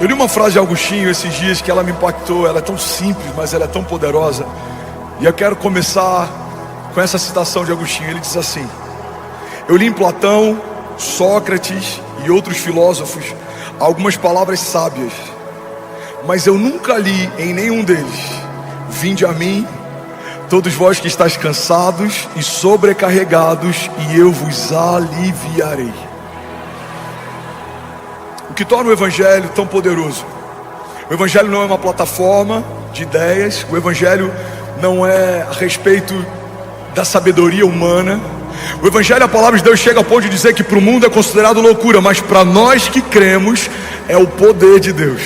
Eu li uma frase de Agostinho esses dias que ela me impactou. Ela é tão simples, mas ela é tão poderosa. E eu quero começar com essa citação de Agostinho. Ele diz assim: eu li em Platão, Sócrates e outros filósofos algumas palavras sábias, mas eu nunca li em nenhum deles: vinde a mim, todos vós que estáis cansados e sobrecarregados, e eu vos aliviarei. O que torna o Evangelho tão poderoso? O Evangelho não é uma plataforma de ideias. O Evangelho não é a respeito da sabedoria humana. O Evangelho, a palavra de Deus chega ao ponto de dizer que para o mundo é considerado loucura, mas para nós que cremos é o poder de Deus.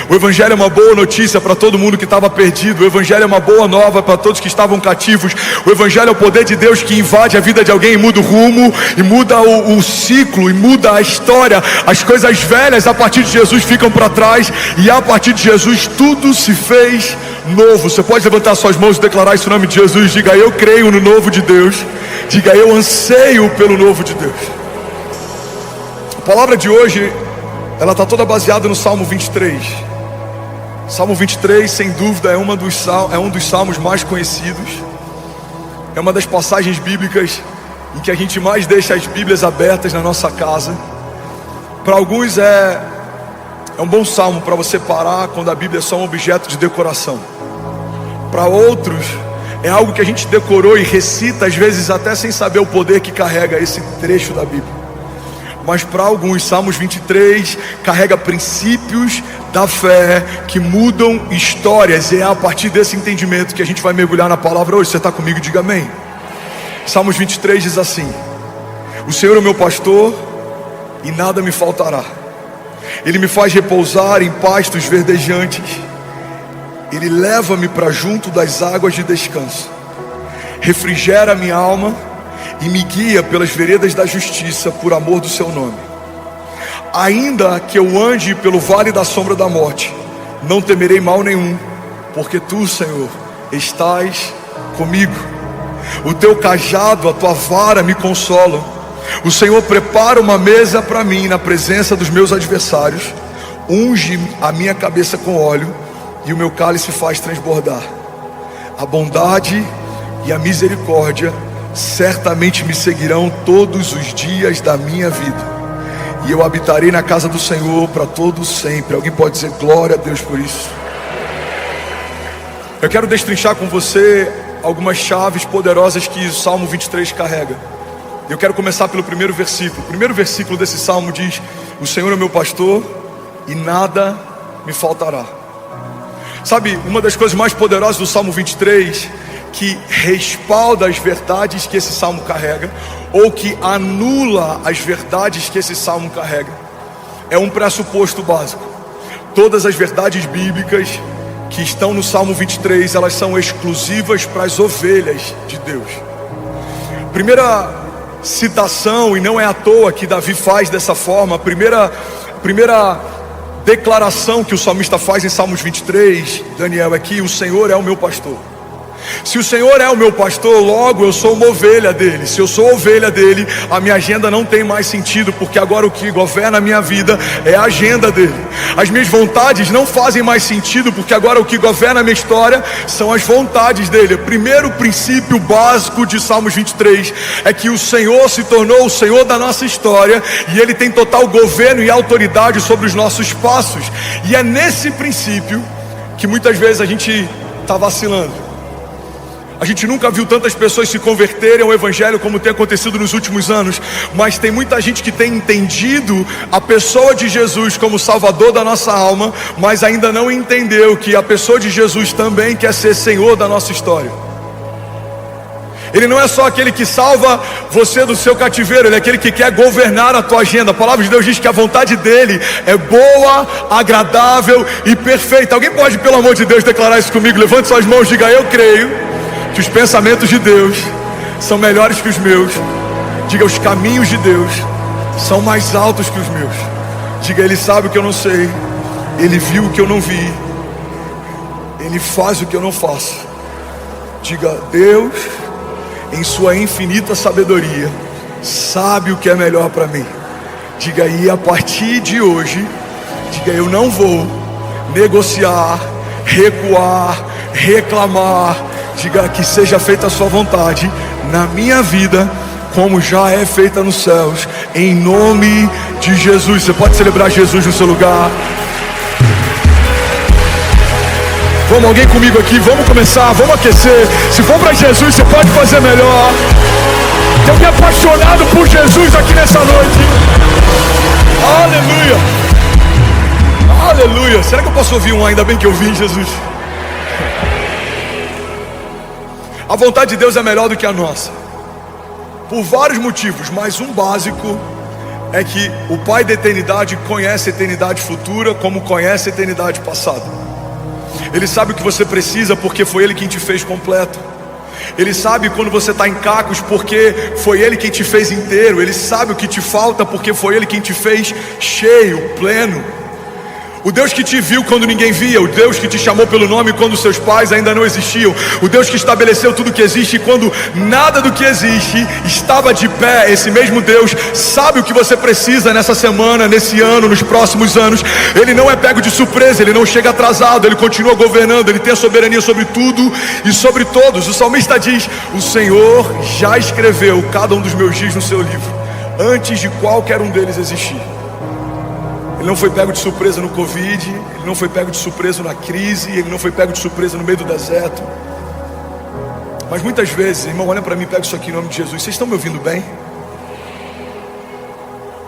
O Evangelho é uma boa notícia para todo mundo que estava perdido. O Evangelho é uma boa nova para todos que estavam cativos. O Evangelho é o poder de Deus que invade a vida de alguém e muda o rumo, e muda o ciclo, e muda a história. As coisas velhas a partir de Jesus ficam para trás, e a partir de Jesus tudo se fez novo. Você pode levantar suas mãos e declarar isso em nome de Jesus. Diga: eu creio no novo de Deus. Diga: eu anseio pelo novo de Deus. A palavra de hoje, ela está toda baseada no Salmo 23. Salmo 23, sem dúvida, é um dos salmos mais conhecidos. É uma das passagens bíblicas em que a gente mais deixa as Bíblias abertas na nossa casa. Para alguns é um bom salmo para você parar quando a Bíblia é só um objeto de decoração. Para outros é algo que a gente decorou e recita, às vezes até sem saber o poder que carrega esse trecho da Bíblia. Mas para alguns, Salmos 23 carrega princípios da fé que mudam histórias. E é a partir desse entendimento que a gente vai mergulhar na palavra hoje. Você está comigo? Diga amém. Salmos 23 diz assim: o Senhor é o meu pastor e nada me faltará. Ele me faz repousar em pastos verdejantes. Ele leva-me para junto das águas de descanso. Refrigera minha alma e me guia pelas veredas da justiça, por amor do seu nome. Ainda que eu ande pelo vale da sombra da morte, não temerei mal nenhum, porque tu, Senhor, estás comigo. O teu cajado, a tua vara me consolam. O Senhor prepara uma mesa para mim na presença dos meus adversários. Unge a minha cabeça com óleo e o meu cálice faz transbordar. A bondade e a misericórdia certamente me seguirão todos os dias da minha vida, e eu habitarei na casa do Senhor para todo sempre. Alguém pode dizer glória a Deus por isso? Eu quero destrinchar com você algumas chaves poderosas que o Salmo 23 carrega. Eu quero começar pelo primeiro versículo. O primeiro versículo desse salmo diz: o Senhor é meu pastor e nada me faltará. Sabe, uma das coisas mais poderosas do Salmo 23, que respalda as verdades que esse salmo carrega, ou que anula as verdades que esse salmo carrega, é um pressuposto básico. Todas as verdades bíblicas que estão no Salmo 23, elas são exclusivas para as ovelhas de Deus. Primeira citação, e não é à toa que Davi faz dessa forma, a primeira declaração que o salmista faz em Salmos 23, Daniel, é que o Senhor é o meu pastor. Se o Senhor é o meu pastor, logo eu sou uma ovelha dele. Se eu sou ovelha dele, a minha agenda não tem mais sentido, porque agora o que governa a minha vida é a agenda dele. As minhas vontades não fazem mais sentido, porque agora o que governa a minha história são as vontades dele. O primeiro princípio básico de Salmos 23 é que o Senhor se tornou o Senhor da nossa história, e ele tem total governo e autoridade sobre os nossos passos. E é nesse princípio que muitas vezes a gente está vacilando. A gente nunca viu tantas pessoas se converterem ao Evangelho como tem acontecido nos últimos anos, mas tem muita gente que tem entendido a pessoa de Jesus como Salvador da nossa alma, mas ainda não entendeu que a pessoa de Jesus também quer ser Senhor da nossa história. Ele não é só aquele que salva você do seu cativeiro, ele é aquele que quer governar a tua agenda. A palavra de Deus diz que a vontade dele é boa, agradável e perfeita. Alguém pode, pelo amor de Deus, declarar isso comigo? Levante suas mãos e diga: eu creio que os pensamentos de Deus são melhores que os meus. Diga: os caminhos de Deus são mais altos que os meus. Diga: ele sabe o que eu não sei, ele viu o que eu não vi, ele faz o que eu não faço. Diga: Deus, em sua infinita sabedoria, sabe o que é melhor para mim. Diga: e a partir de hoje, Diga: eu não vou negociar, recuar, reclamar. Diga: que seja feita a sua vontade na minha vida, como já é feita nos céus, em nome de Jesus. Você pode celebrar Jesus no seu lugar. Vamos, alguém comigo aqui, vamos começar, vamos aquecer. Se for para Jesus, você pode fazer melhor. Tem alguém apaixonado por Jesus aqui nessa noite? Aleluia, aleluia. Será que eu posso ouvir um ainda bem que eu vim, Jesus? A vontade de Deus é melhor do que a nossa, por vários motivos, mas um básico é que o Pai da eternidade conhece a eternidade futura como conhece a eternidade passada. Ele sabe o que você precisa porque foi Ele quem te fez completo. Ele sabe quando você está em cacos porque foi Ele quem te fez inteiro. Ele sabe o que te falta porque foi Ele quem te fez cheio, pleno. O Deus que te viu quando ninguém via, o Deus que te chamou pelo nome quando seus pais ainda não existiam, o Deus que estabeleceu tudo que existe quando nada do que existe estava de pé. Esse mesmo Deus sabe o que você precisa nessa semana, nesse ano, nos próximos anos. Ele não é pego de surpresa, Ele não chega atrasado, Ele continua governando, Ele tem a soberania sobre tudo e sobre todos. O salmista diz: o Senhor já escreveu cada um dos meus dias no seu livro, antes de qualquer um deles existir. Ele não foi pego de surpresa no Covid, Ele não foi pego de surpresa na crise, Ele não foi pego de surpresa no meio do deserto. Mas muitas vezes, irmão, olha para mim, pega isso aqui em nome de Jesus. Vocês estão me ouvindo bem?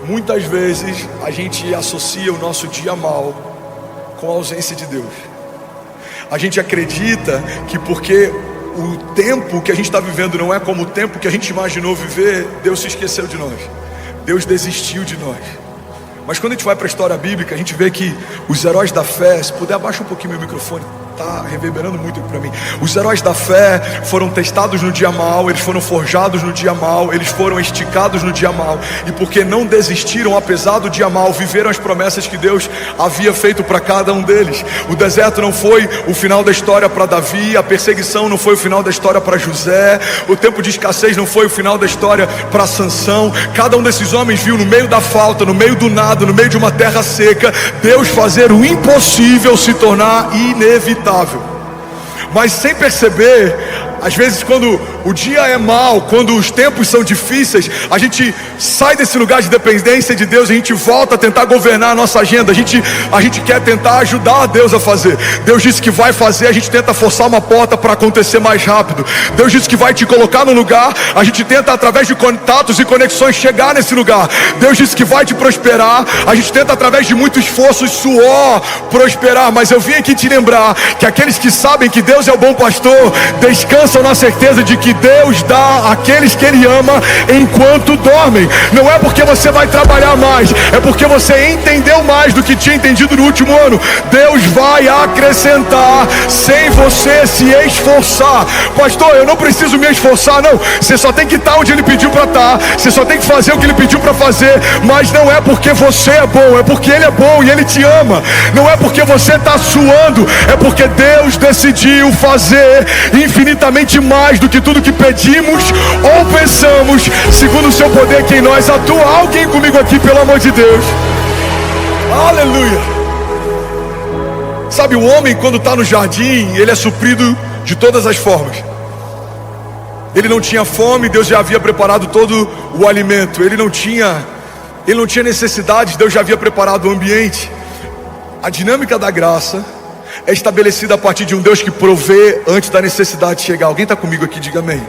Muitas vezes a gente associa o nosso dia mal com a ausência de Deus. A gente acredita que porque o tempo que a gente está vivendo não é como o tempo que a gente imaginou viver, Deus se esqueceu de nós, Deus desistiu de nós. Mas quando a gente vai para a história bíblica, a gente vê que os heróis da fé, se puder abaixa um pouquinho meu microfone, está reverberando muito aqui para mim. Os heróis da fé foram testados no dia mal, eles foram forjados no dia mal, eles foram esticados no dia mal, e porque não desistiram apesar do dia mal, viveram as promessas que Deus havia feito para cada um deles. O deserto não foi o final da história para Davi, a perseguição não foi o final da história para José, o tempo de escassez não foi o final da história para Sansão. Cada um desses homens viu no meio da falta, no meio do nada, no meio de uma terra seca, Deus fazer o impossível se tornar inevitável. Mas sem perceber, às vezes quando o dia é mau, quando os tempos são difíceis, a gente sai desse lugar de dependência de Deus, a gente volta a tentar governar a nossa agenda, a gente quer tentar ajudar Deus a fazer. Deus disse que vai fazer, a gente tenta forçar uma porta para acontecer mais rápido. Deus disse que vai te colocar no lugar, a gente tenta através de contatos e conexões chegar nesse lugar. Deus disse que vai te prosperar, a gente tenta através de muito esforço e suor prosperar. Mas eu vim aqui te lembrar que aqueles que sabem que Deus é o bom pastor, descansam na certeza de que Deus dá àqueles que Ele ama enquanto dormem. Não é porque você vai trabalhar mais, é porque você entendeu mais do que tinha entendido no último ano. Deus vai acrescentar sem você se esforçar. Pastor, eu não preciso me esforçar, não. Você só tem que estar onde Ele pediu para estar, você só tem que fazer o que Ele pediu para fazer. Mas não é porque você é bom, é porque Ele é bom e Ele te ama. Não é porque você está suando, é porque Deus decidiu fazer infinitamente mais do que tudo que pedimos ou pensamos, segundo o seu poder que em nós atua. Alguém comigo aqui, pelo amor de Deus? Aleluia. Sabe, o homem quando está no jardim, ele é suprido de todas as formas. Ele não tinha fome, Deus já havia preparado todo o alimento. Ele não tinha necessidade, Deus já havia preparado o ambiente. A dinâmica da graça é estabelecida a partir de um Deus que provê antes da necessidade chegar. Alguém está comigo aqui? Diga amém.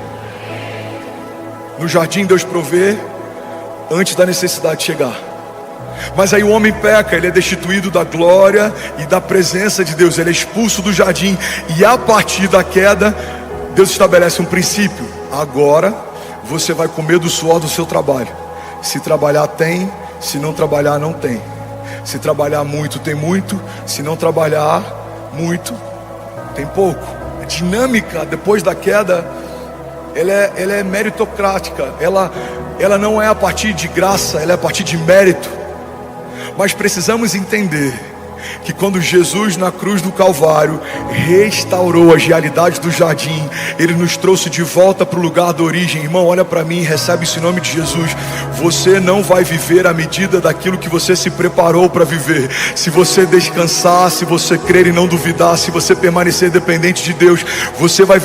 No jardim Deus provê antes da necessidade chegar. Mas aí o homem peca, ele é destituído da glória e da presença de Deus, ele é expulso do jardim. E a partir da queda, Deus estabelece um princípio: agora você vai comer do suor do seu trabalho. Se trabalhar tem, se não trabalhar não tem. Se trabalhar muito tem muito, se não trabalhar muito tem pouco. A dinâmica depois da queda, ela é meritocrática, ela não é a partir de graça, ela é a partir de mérito. Mas precisamos entender que quando Jesus na cruz do Calvário restaurou as realidades do jardim, Ele nos trouxe de volta para o lugar da origem. Irmão, olha para mim, recebe isso em nome de Jesus. Você não vai viver à medida daquilo que você se preparou para viver. Se você descansar, se você crer e não duvidar, se você permanecer dependente de Deus, você vai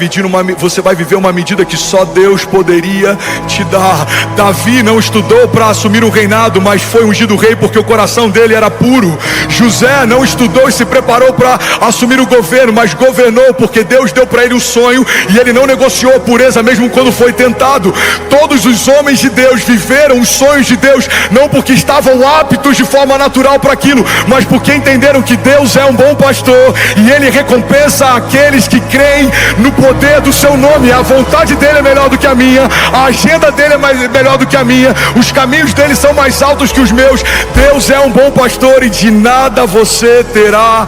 viver uma medida que só Deus poderia te dar. Davi não estudou para assumir um reinado, mas foi ungido rei porque o coração dele era puro. José não estudou e se preparou para assumir o governo, mas governou porque Deus deu para ele um sonho e ele não negociou a pureza mesmo quando foi tentado. Todos os homens de Deus viveram os sonhos de Deus, não porque estavam aptos de forma natural para aquilo, mas porque entenderam que Deus é um bom pastor e Ele recompensa aqueles que creem no poder do seu nome. A vontade dele é melhor do que a minha, a agenda dele é melhor do que a minha, os caminhos dele são mais altos que os meus. Deus é um bom pastor e de nada você terá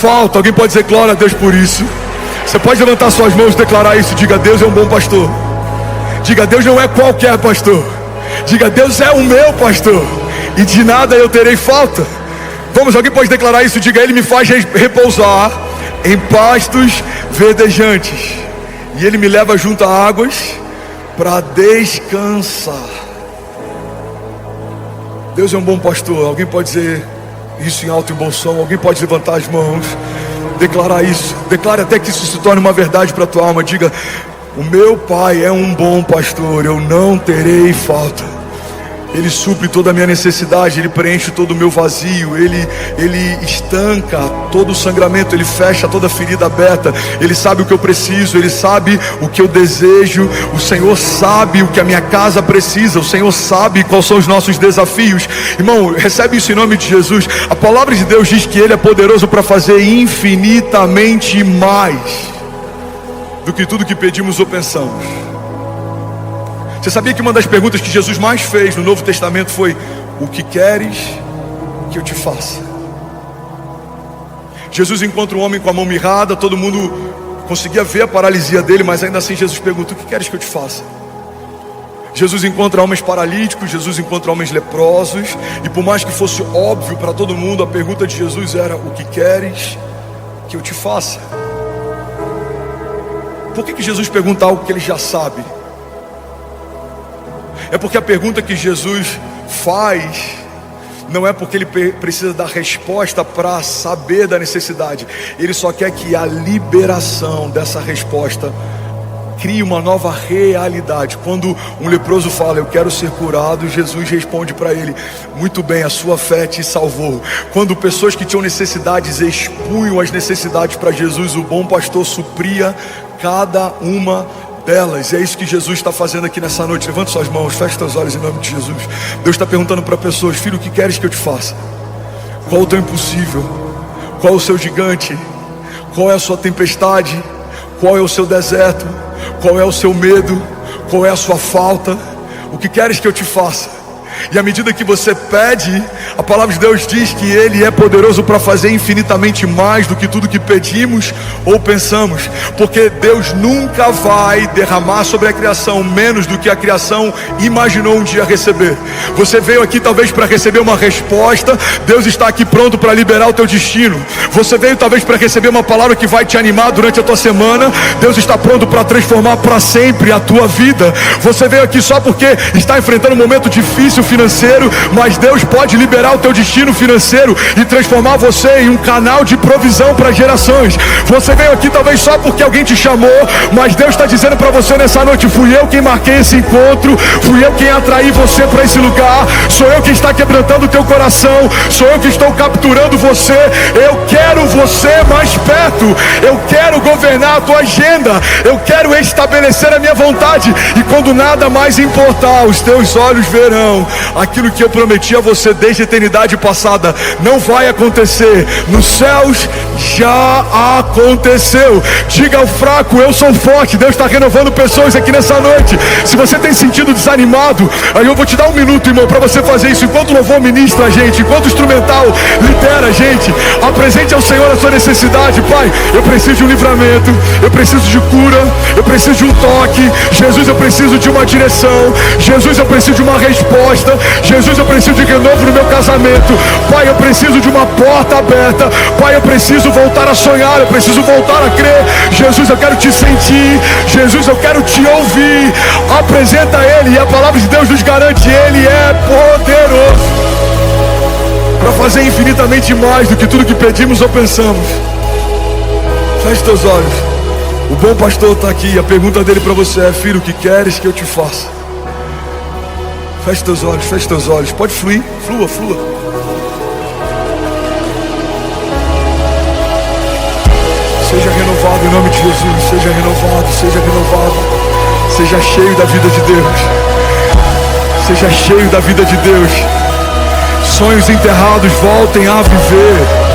falta. Alguém pode dizer glória a Deus por isso? Você pode levantar suas mãos e declarar isso. Diga: Deus é um bom pastor. Diga: Deus não é qualquer pastor. Diga: Deus é o meu pastor e de nada eu terei falta. Vamos, alguém pode declarar isso? Diga: Ele me faz repousar em pastos verdejantes e Ele me leva junto a águas para descansar. Deus é um bom pastor. Alguém pode dizer isso em alto e bom som? Alguém pode levantar as mãos, declarar isso? Declare até que isso se torne uma verdade para a tua alma. Diga: o meu Pai é um bom pastor, eu não terei falta. Ele supre toda a minha necessidade, Ele preenche todo o meu vazio, Ele estanca todo o sangramento, Ele fecha toda a ferida aberta. Ele sabe o que eu preciso, Ele sabe o que eu desejo. O Senhor sabe o que a minha casa precisa, o Senhor sabe quais são os nossos desafios. Irmão, recebe isso em nome de Jesus. A palavra de Deus diz que Ele é poderoso para fazer infinitamente mais do que tudo que pedimos ou pensamos. Você sabia que uma das perguntas que Jesus mais fez no Novo Testamento foi: o que queres que eu te faça? Jesus encontra um homem com a mão mirrada, todo mundo conseguia ver a paralisia dele, mas ainda assim Jesus pergunta: o que queres que eu te faça? Jesus encontra homens paralíticos, Jesus encontra homens leprosos, e por mais que fosse óbvio para todo mundo, a pergunta de Jesus era: o que queres que eu te faça? Por que Jesus pergunta algo que ele já sabe? É porque a pergunta que Jesus faz não é porque ele precisa dar resposta para saber da necessidade. Ele só quer que a liberação dessa resposta crie uma nova realidade. Quando um leproso fala: eu quero ser curado, Jesus responde para ele: muito bem, a sua fé te salvou. Quando pessoas que tinham necessidades expunham as necessidades para Jesus, o bom pastor supria cada uma delas. E é isso que Jesus está fazendo aqui nessa noite. Levanta suas mãos, feche seus olhos em nome de Jesus. Deus está perguntando para pessoas: filho, o que queres que eu te faça? Qual é o teu impossível? Qual é o seu gigante? Qual é a sua tempestade? Qual é o seu deserto? Qual é o seu medo? Qual é a sua falta? O que queres que eu te faça? E à medida que você pede, a palavra de Deus diz que Ele é poderoso para fazer infinitamente mais do que tudo que pedimos ou pensamos. Porque Deus nunca vai derramar sobre a criação menos do que a criação imaginou um dia receber. Você veio aqui talvez para receber uma resposta. Deus está aqui pronto para liberar o teu destino. Você veio talvez para receber uma palavra que vai te animar durante a tua semana. Deus está pronto para transformar para sempre a tua vida. Você veio aqui só porque está enfrentando um momento difícil financeiro, mas Deus pode liberar o teu destino financeiro e transformar você em um canal de provisão para gerações. Você veio aqui talvez só porque alguém te chamou, mas Deus está dizendo para você nessa noite: fui eu quem marquei esse encontro, fui eu quem atraí você para esse lugar, sou eu quem está quebrantando o teu coração, sou eu que estou capturando você. Eu quero você mais perto, eu quero governar a tua agenda, eu quero estabelecer a minha vontade, e quando nada mais importar, os teus olhos verão aquilo que eu prometi a você desde a eternidade passada. Não vai acontecer, nos céus já aconteceu. Diga ao fraco: eu sou forte. Deus está renovando pessoas aqui nessa noite. Se você tem sentido desanimado, aí eu vou te dar um minuto, irmão, para você fazer isso. Enquanto o louvor ministra a gente, enquanto o instrumental lidera a gente, apresente ao Senhor a sua necessidade. Pai, eu preciso de um livramento, eu preciso de cura, eu preciso de um toque. Jesus, eu preciso de uma direção. Jesus, eu preciso de uma resposta. resposta. Jesus, eu preciso de renovo no meu casamento. Pai, eu preciso de uma porta aberta. Pai, eu preciso voltar a sonhar, eu preciso voltar a crer. Jesus, eu quero te sentir. Jesus, eu quero te ouvir. Apresenta Ele, e a palavra de Deus nos garante: Ele é poderoso para fazer infinitamente mais do que tudo que pedimos ou pensamos. Feche teus olhos. O bom pastor está aqui. A pergunta dele para você é: filho, o que queres que eu te faça? Feche teus olhos, feche teus olhos. Pode fluir, flua, flua. Seja renovado em nome de Jesus. Seja renovado, seja renovado. Seja cheio da vida de Deus. Seja cheio da vida de Deus. Sonhos enterrados voltem a viver.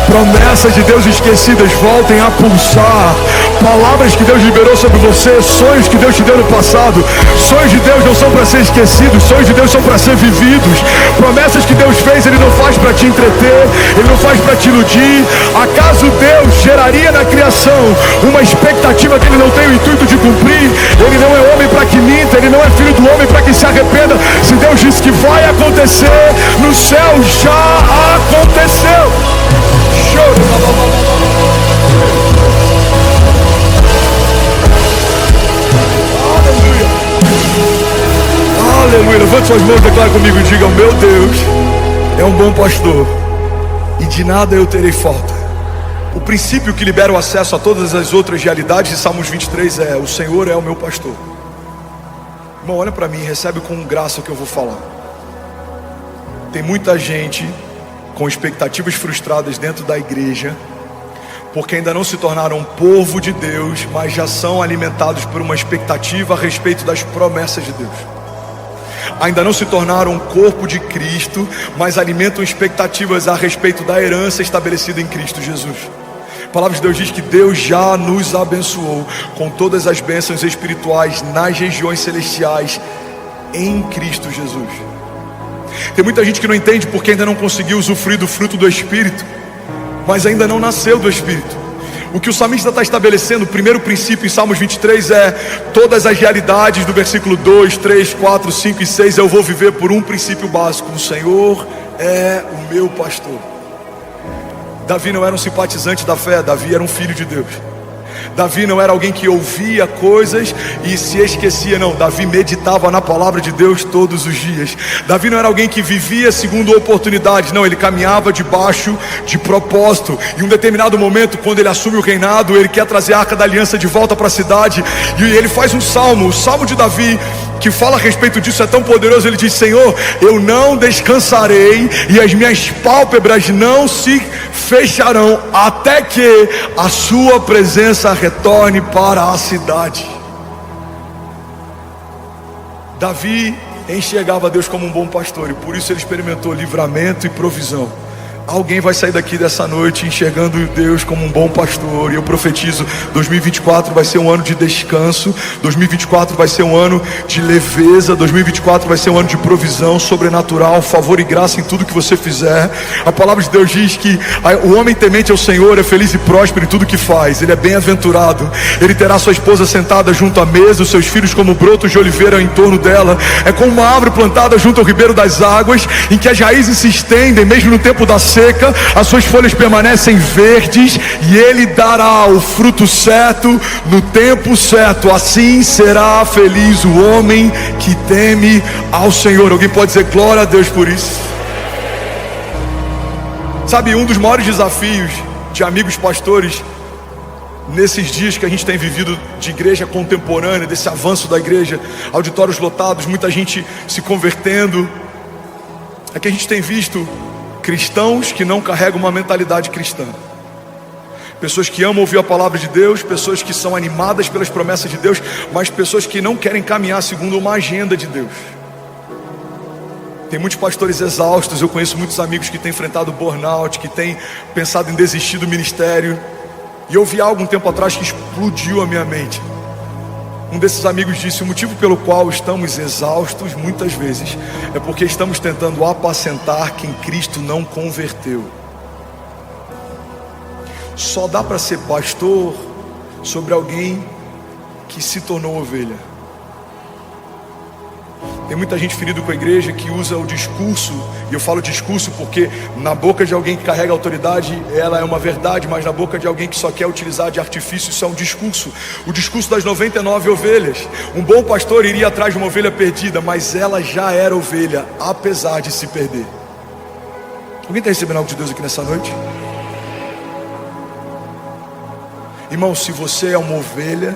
Promessas de Deus esquecidas voltem a pulsar. Palavras que Deus liberou sobre você. Sonhos que Deus te deu no passado. Sonhos de Deus não são para ser esquecidos. Sonhos de Deus são para ser vividos. Promessas que Deus fez, Ele não faz para te entreter. Ele não faz para te iludir. Acaso Deus geraria na criação uma expectativa que Ele não tem o intuito de cumprir? Ele não é homem para que minta. Ele não é filho do homem para que se arrependa. Se Deus disse que vai acontecer, no céu já aconteceu. Aleluia. Aleluia. Levante suas mãos, declare comigo e diga: meu Deus é um bom pastor e de nada eu terei falta. O princípio que libera o acesso a todas as outras realidades de Salmos 23 é: o Senhor é o meu pastor. Irmão, olha para mim, recebe com graça o que eu vou falar. Tem muita gente com expectativas frustradas dentro da igreja, porque ainda não se tornaram povo de Deus, mas já são alimentados por uma expectativa a respeito das promessas de Deus. Ainda não se tornaram um corpo de Cristo, mas alimentam expectativas a respeito da herança estabelecida em Cristo Jesus. A palavra de Deus diz que Deus já nos abençoou com todas as bênçãos espirituais nas regiões celestiais em Cristo Jesus. Tem muita gente que não entende porque ainda não conseguiu usufruir do fruto do Espírito, mas ainda não nasceu do Espírito. O que o salmista está estabelecendo, o primeiro princípio em Salmos 23 é: todas as realidades do versículo 2, 3, 4, 5 e 6 eu vou viver por um princípio básico: o Senhor é o meu pastor. Davi não era um simpatizante da fé, Davi era um filho de Deus. Davi não era alguém que ouvia coisas e se esquecia, não. Davi meditava na palavra de Deus todos os dias. Davi não era alguém que vivia segundo oportunidades, não. Ele caminhava debaixo de propósito. Em um determinado momento, quando ele assume o reinado, ele quer trazer a Arca da Aliança de volta para a cidade, e ele faz um salmo, o salmo de Davi, que fala a respeito disso, é tão poderoso. Ele diz: Senhor, eu não descansarei e as minhas pálpebras não se fecharão até que a sua presença retorne para a cidade. Davi enxergava Deus como um bom pastor, e por isso ele experimentou livramento e provisão. Alguém vai sair daqui dessa noite enxergando Deus como um bom pastor. E eu profetizo: 2024 vai ser um ano de descanso. 2024 vai ser um ano de leveza. 2024 vai ser um ano de provisão sobrenatural, favor e graça em tudo que você fizer. A palavra de Deus diz que o homem temente ao Senhor é feliz e próspero em tudo que faz. Ele é bem-aventurado. Ele terá sua esposa sentada junto à mesa, os seus filhos como brotos de oliveira em torno dela. É como uma árvore plantada junto ao ribeiro das águas, em que as raízes se estendem mesmo no tempo da seca, as suas folhas permanecem verdes, e ele dará o fruto certo no tempo certo. Assim será feliz o homem que teme ao Senhor. Alguém pode dizer glória a Deus por isso? Sabe, um dos maiores desafios de amigos pastores nesses dias que a gente tem vivido de igreja contemporânea, desse avanço da igreja, auditórios lotados, muita gente se convertendo, é que a gente tem visto cristãos que não carregam uma mentalidade cristã. Pessoas que amam ouvir a palavra de Deus, pessoas que são animadas pelas promessas de Deus, mas pessoas que não querem caminhar segundo uma agenda de Deus. Tem muitos pastores exaustos. Eu conheço muitos amigos que têm enfrentado burnout, que têm pensado em desistir do ministério. E eu vi algo um tempo atrás que explodiu a minha mente. Um desses amigos disse: o motivo pelo qual estamos exaustos muitas vezes é porque estamos tentando apacentar quem Cristo não converteu. Só dá para ser pastor sobre alguém que se tornou ovelha. Tem muita gente ferida com a igreja que usa o discurso, e eu falo discurso porque na boca de alguém que carrega autoridade, ela é uma verdade, mas na boca de alguém que só quer utilizar de artifício, isso é um discurso. O discurso das 99 ovelhas. Um bom pastor iria atrás de uma ovelha perdida, mas ela já era ovelha, apesar de se perder. Alguém está recebendo algo de Deus aqui nessa noite? Irmão, se você é uma ovelha,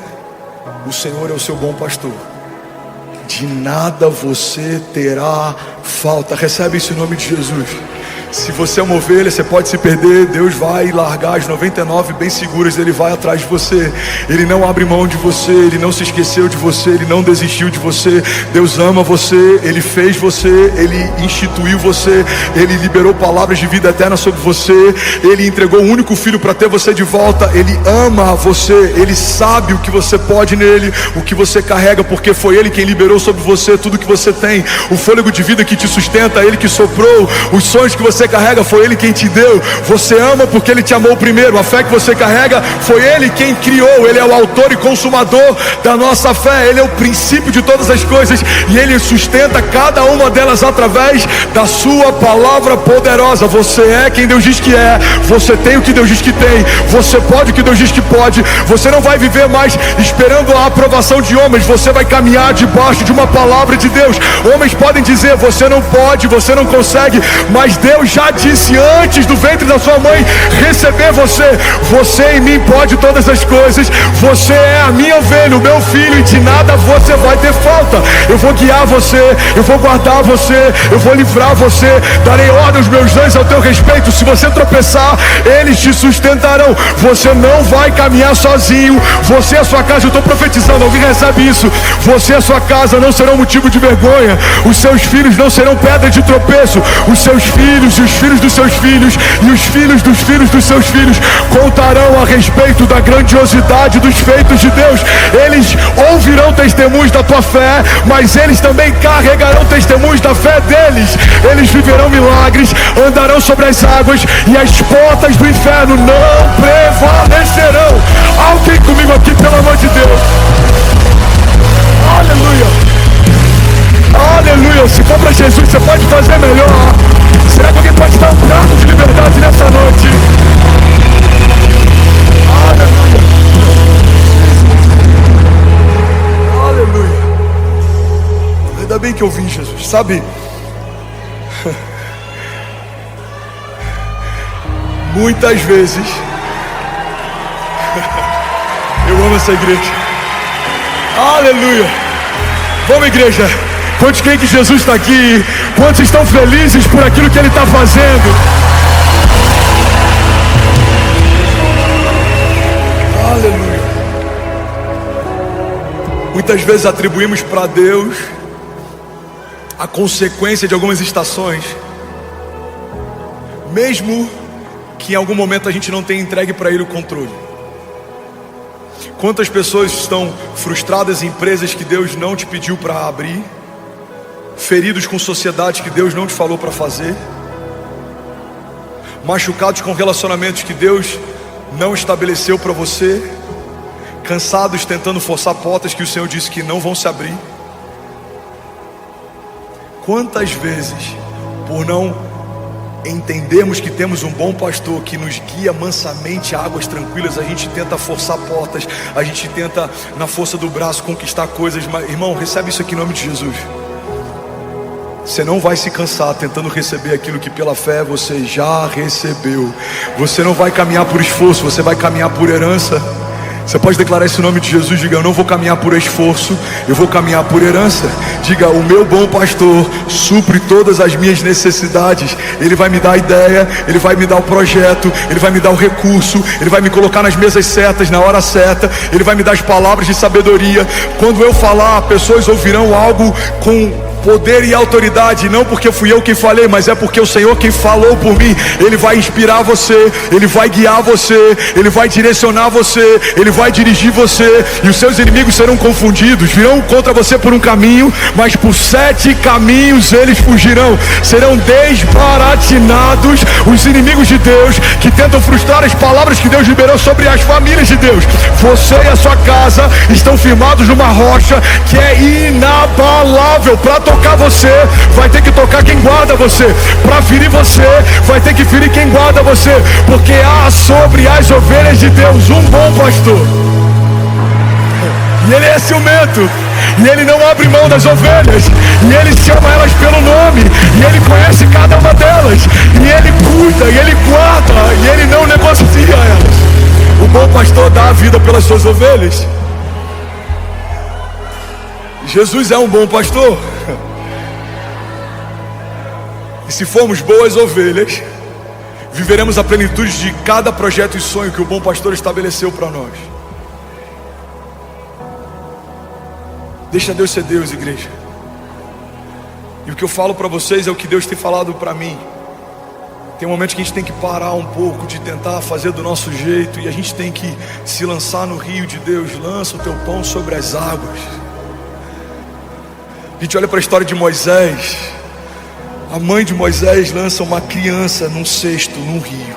o Senhor é o seu bom pastor. De nada você terá falta. Recebe isso em nome de Jesus. Se você é uma ovelha, você pode se perder, Deus vai largar as 99 bem seguras, Ele vai atrás de você. Ele não abre mão de você, Ele não se esqueceu de você, Ele não desistiu de você. Deus ama você, Ele fez você, Ele instituiu você, Ele liberou palavras de vida eterna sobre você, Ele entregou o único filho para ter você de volta. Ele ama você, Ele sabe o que você pode nele, o que você carrega, porque foi Ele quem liberou sobre você tudo que você tem. O fôlego de vida que te sustenta, Ele que soprou. Os sonhos que você carrega, foi Ele quem te deu. Você ama porque Ele te amou primeiro. A fé que você carrega, foi Ele quem criou. Ele é o autor e consumador da nossa fé. Ele é o princípio de todas as coisas, e Ele sustenta cada uma delas através da sua palavra poderosa. Você é quem Deus diz que é. Você tem o que Deus diz que tem. Você pode o que Deus diz que pode. Você não vai viver mais esperando a aprovação de homens. Você vai caminhar debaixo de uma palavra de Deus. Homens podem dizer, você não pode, você não consegue, mas Deus já disse antes do ventre da sua mãe receber você. Você em mim pode todas as coisas. Você é a minha ovelha, o meu filho, e de nada você vai ter falta. Eu vou guiar você, eu vou guardar você, eu vou livrar você. Darei ordem aos meus anjos ao teu respeito. Se você tropeçar, eles te sustentarão. Você não vai caminhar sozinho. Você e a sua casa, eu estou profetizando, alguém recebe isso? Você e a sua casa não serão motivo de vergonha. Os seus filhos não serão pedra de tropeço. Os seus filhos, os filhos dos seus filhos e os filhos dos seus filhos contarão a respeito da grandiosidade dos feitos de Deus. Eles ouvirão testemunhos da tua fé, mas eles também carregarão testemunhos da fé deles. Eles viverão milagres, andarão sobre as águas, e as portas do inferno não prevalecerão. Alguém comigo aqui, pelo amor de Deus. Aleluia. Aleluia. Se for para Jesus, você pode fazer melhor. Será que alguém pode dar um prato de liberdade nessa noite? Aleluia. Aleluia. Ainda bem que eu vim, Jesus. Sabe, muitas vezes eu amo essa igreja. Aleluia. Vamos, igreja. Quantos creem que Jesus está aqui? Quantos estão felizes por aquilo que Ele está fazendo? Aleluia. Muitas vezes atribuímos para Deus a consequência de algumas estações, mesmo que em algum momento a gente não tenha entregue para Ele o controle. Quantas pessoas estão frustradas em empresas que Deus não te pediu para abrir, feridos com sociedade que Deus não te falou para fazer, machucados com relacionamentos que Deus não estabeleceu para você, cansados tentando forçar portas que o Senhor disse que não vão se abrir. Quantas vezes, por não entendermos que temos um bom pastor que nos guia mansamente a águas tranquilas, a gente tenta forçar portas, a gente tenta na força do braço conquistar coisas. Mas, irmão, recebe isso aqui em nome de Jesus. Você não vai se cansar tentando receber aquilo que pela fé você já recebeu. Você não vai caminhar por esforço, você vai caminhar por herança. Você pode declarar esse nome de Jesus. Diga, eu não vou caminhar por esforço, eu vou caminhar por herança. Diga, o meu bom pastor supre todas as minhas necessidades. Ele vai me dar a ideia, Ele vai me dar o projeto, Ele vai me dar o recurso, Ele vai me colocar nas mesas certas, na hora certa. Ele vai me dar as palavras de sabedoria. Quando eu falar, pessoas ouvirão algo com poder e autoridade, não porque fui eu quem falei, mas é porque o Senhor quem falou por mim. Ele vai inspirar você, Ele vai guiar você, Ele vai direcionar você, Ele vai dirigir você, e os seus inimigos serão confundidos, virão contra você por um caminho, mas por 7 caminhos eles fugirão. Serão desbaratinados os inimigos de Deus que tentam frustrar as palavras que Deus liberou sobre as famílias de Deus. Você e a sua casa estão firmados numa rocha que é inabalável para tocar você, vai ter que tocar quem guarda você. Para ferir você, vai ter que ferir quem guarda você. Porque há sobre as ovelhas de Deus um bom pastor. E ele é ciumento, e ele não abre mão das ovelhas, e ele chama elas pelo nome, e ele conhece cada uma delas, e ele cuida, e ele guarda, e ele não negocia elas. O bom pastor dá a vida pelas suas ovelhas. Jesus é um bom pastor. E se formos boas ovelhas, viveremos a plenitude de cada projeto e sonho que o bom pastor estabeleceu para nós. Deixa Deus ser Deus, igreja. E o que eu falo para vocês é o que Deus tem falado para mim. Tem um momento que a gente tem que parar um pouco de tentar fazer do nosso jeito, e a gente tem que se lançar no rio de Deus. Lança o teu pão sobre as águas. A gente olha para a história de Moisés. A mãe de Moisés lança uma criança num cesto, num rio.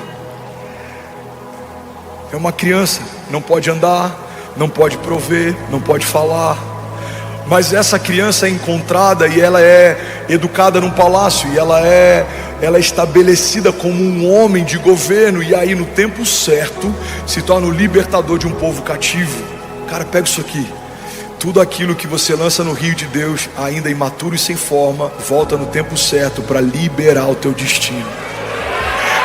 É uma criança, não pode andar, não pode prover, não pode falar. Mas essa criança é encontrada e ela é educada num palácio, e ela é estabelecida como um homem de governo, e aí no tempo certo se torna o libertador de um povo cativo. Cara, pega isso aqui. Tudo aquilo que você lança no rio de Deus, ainda imaturo e sem forma, volta no tempo certo para liberar o teu destino.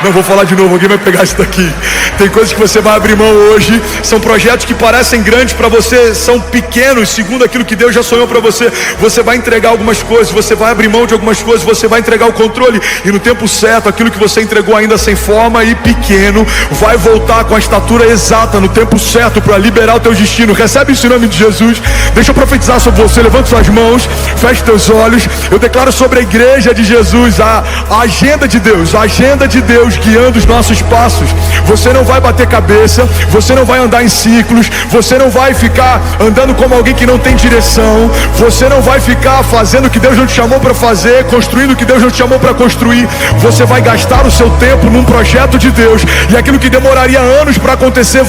Não vou falar de novo, alguém vai pegar isso daqui. Tem coisas que você vai abrir mão hoje. São projetos que parecem grandes para você, são pequenos segundo aquilo que Deus já sonhou para você. Você vai entregar algumas coisas, você vai abrir mão de algumas coisas, você vai entregar o controle, e no tempo certo aquilo que você entregou ainda sem forma e pequeno vai voltar com a estatura exata no tempo certo para liberar o teu destino. Recebe isso em nome de Jesus. Deixa eu profetizar sobre você. Levante suas mãos, feche teus olhos. Eu declaro sobre a igreja de Jesus a agenda de Deus, a agenda de Deus guiando os nossos passos. Você não vai bater cabeça, você não vai andar em ciclos, você não vai ficar andando como alguém que não tem direção, você não vai ficar fazendo o que Deus não te chamou para fazer, construindo o que Deus não te chamou para construir. Você vai gastar o seu tempo num projeto de Deus, e aquilo que demoraria anos para acontecer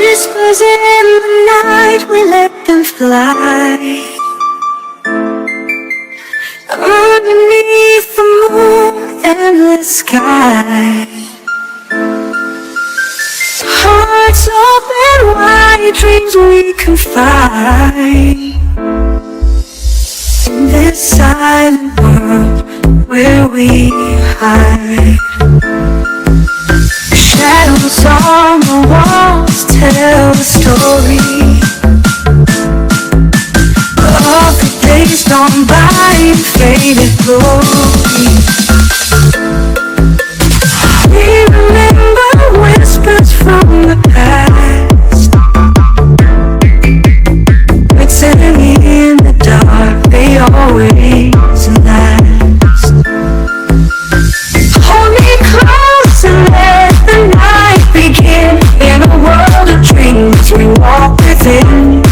Whispers in the night, we let them fly. Underneath the moon and the sky. Hearts open wide, dreams we can find. In this silent world where we hide. Shadows on the walls tell the story of the days gone by in faded glory. We remember whispers from the past, written in the dark, they always last. Hold me close and let the night begin. In a world of dreams we walk within.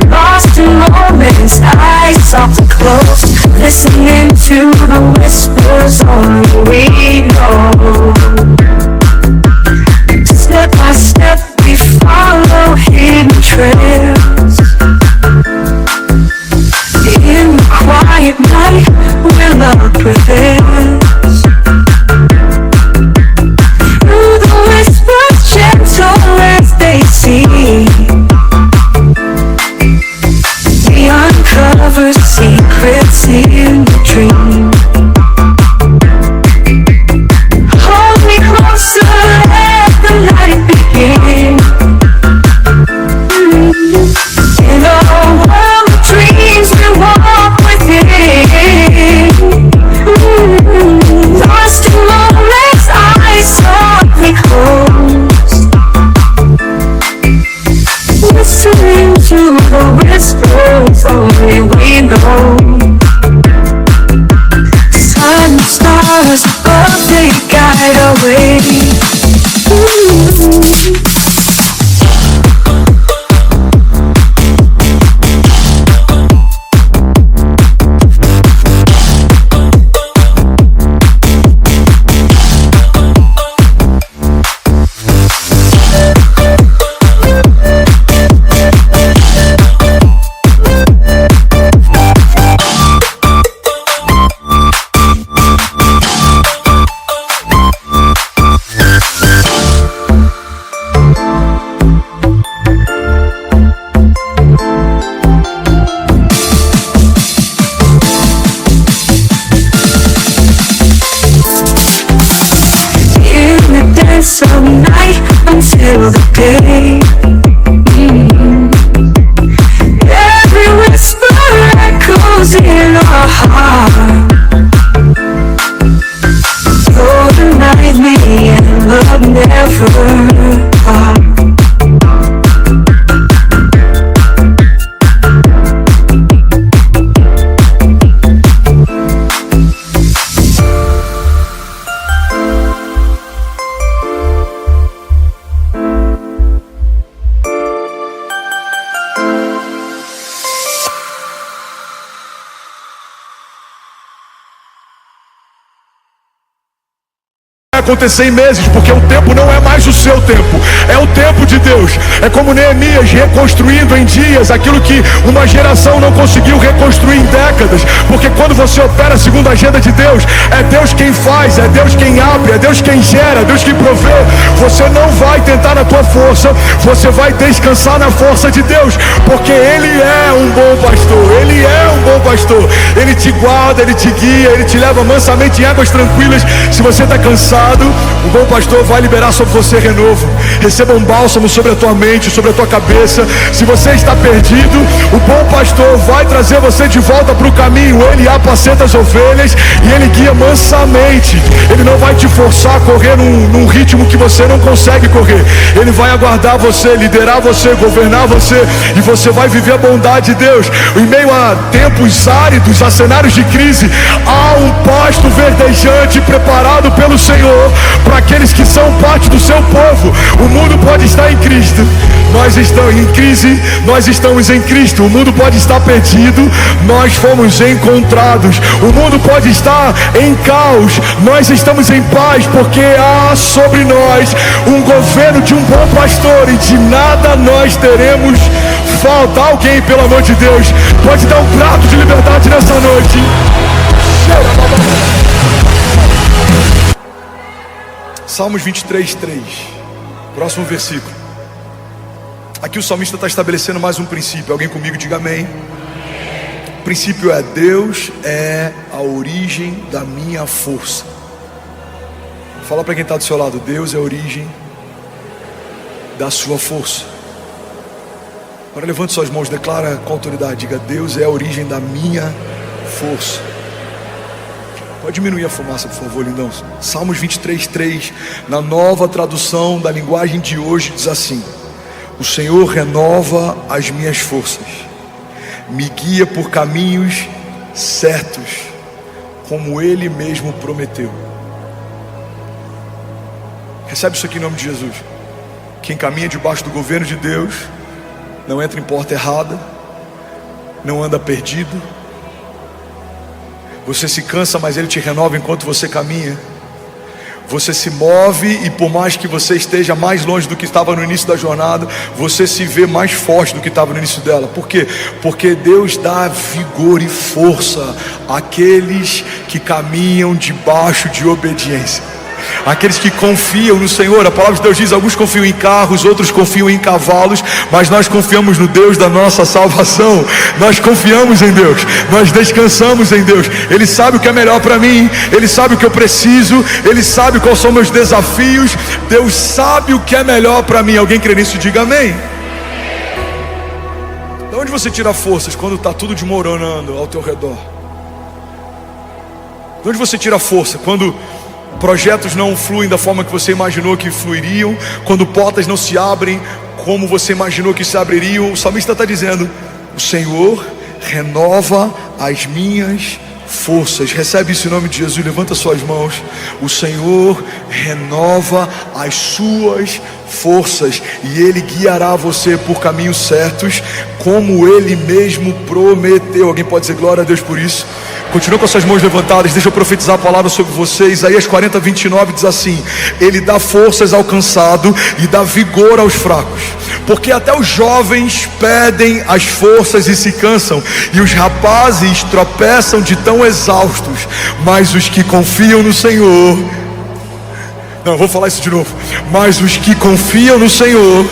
Lost in moments, eyes soft and closed, listening to the whispers only we know. Step by step we follow hidden trails. In the quiet night where love prevails. Through the whispers, gentle as they seem, we uncover secrets in the dream. Hold me closer, let the night begin. In a world of dreams we walk within. Lost in moments, eyes softly closed, listening to the whispers only we know. Sun and stars above, they guide our way. till the day. Every whisper echoes in our heart. You're the night me and love never part. Acontecer em meses, porque o tempo não é mais o seu tempo, é o tempo de Deus. É como Neemias reconstruindo em dias aquilo que uma geração não conseguiu reconstruir em décadas, porque quando você opera segundo a agenda de Deus, é Deus quem faz, é Deus quem abre, é Deus quem gera, é Deus quem provê. Você não vai tentar na tua força, você vai descansar na força de Deus, porque Ele é um bom pastor, Ele é um bom pastor. Ele te guarda, Ele te guia, Ele te leva mansamente em águas tranquilas. Se você está cansado, o bom pastor vai liberar sobre você renovo. Receba um bálsamo sobre a tua mente, sobre a tua cabeça. Se você está perdido, o bom pastor vai trazer você de volta para o caminho. Ele apacenta as ovelhas e Ele guia mansamente. Ele não vai te forçar a correr num ritmo que você não consegue correr. Ele vai aguardar você, liderar você, governar você, e você vai viver a bondade de Deus. Em meio a tempos áridos, a cenários de crise, há um pasto verdejante preparado pelo Senhor para aqueles que são parte do seu povo. O mundo pode estar em Cristo, nós estamos em crise, nós estamos em Cristo. O mundo pode estar perdido, nós fomos encontrados. O mundo pode estar em caos, nós estamos em paz, porque há sobre nós um governo de um bom pastor, e de nada nós teremos falta. Alguém, pelo amor de Deus, pode dar um prato de liberdade nessa noite? Salmos 23:3, próximo versículo. Aqui o salmista está estabelecendo mais um princípio. Alguém comigo, diga amém. O princípio é: Deus é a origem da minha força. Fala para quem está do seu lado: Deus é a origem da sua força. Agora levante suas mãos, declara com autoridade, diga: Deus é a origem da minha força. Pode diminuir a fumaça, por favor, lindão. Salmos 23:3, na nova tradução da linguagem de hoje, diz assim: o Senhor renova as minhas forças, me guia por caminhos certos, como Ele mesmo prometeu. Recebe isso aqui em nome de Jesus. Quem caminha debaixo do governo de Deus não entra em porta errada, não anda perdido. Você se cansa, mas Ele te renova enquanto você caminha. Você se move, e por mais que você esteja mais longe do que estava no início da jornada, você se vê mais forte do que estava no início dela. Por quê? Porque Deus dá vigor e força àqueles que caminham debaixo de obediência, aqueles que confiam no Senhor. A palavra de Deus diz: alguns confiam em carros, outros confiam em cavalos, mas nós confiamos no Deus da nossa salvação. Nós confiamos em Deus, nós descansamos em Deus. Ele sabe o que é melhor para mim, Ele sabe o que eu preciso, Ele sabe quais são meus desafios. Deus sabe o que é melhor para mim. Alguém crê nisso? Diga amém. De onde você tira forças quando está tudo desmoronando ao teu redor? De onde você tira força quando projetos não fluem da forma que você imaginou que fluiriam, quando portas não se abrem como você imaginou que se abririam? O salmista está dizendo: o Senhor renova as minhas forças. Recebe isso em nome de Jesus, levanta suas mãos. O Senhor renova as suas forças, e Ele guiará você por caminhos certos, como Ele mesmo prometeu. Alguém pode dizer glória a Deus por isso? Continua com as suas mãos levantadas. Deixa eu profetizar a palavra sobre você. Isaías 40:29 diz assim: Ele dá forças ao cansado e dá vigor aos fracos. Porque até os jovens perdem as forças e se cansam, e os rapazes tropeçam de tão exaustos. Mas os que confiam no Senhor... Não, vou falar isso de novo. Mas os que confiam no Senhor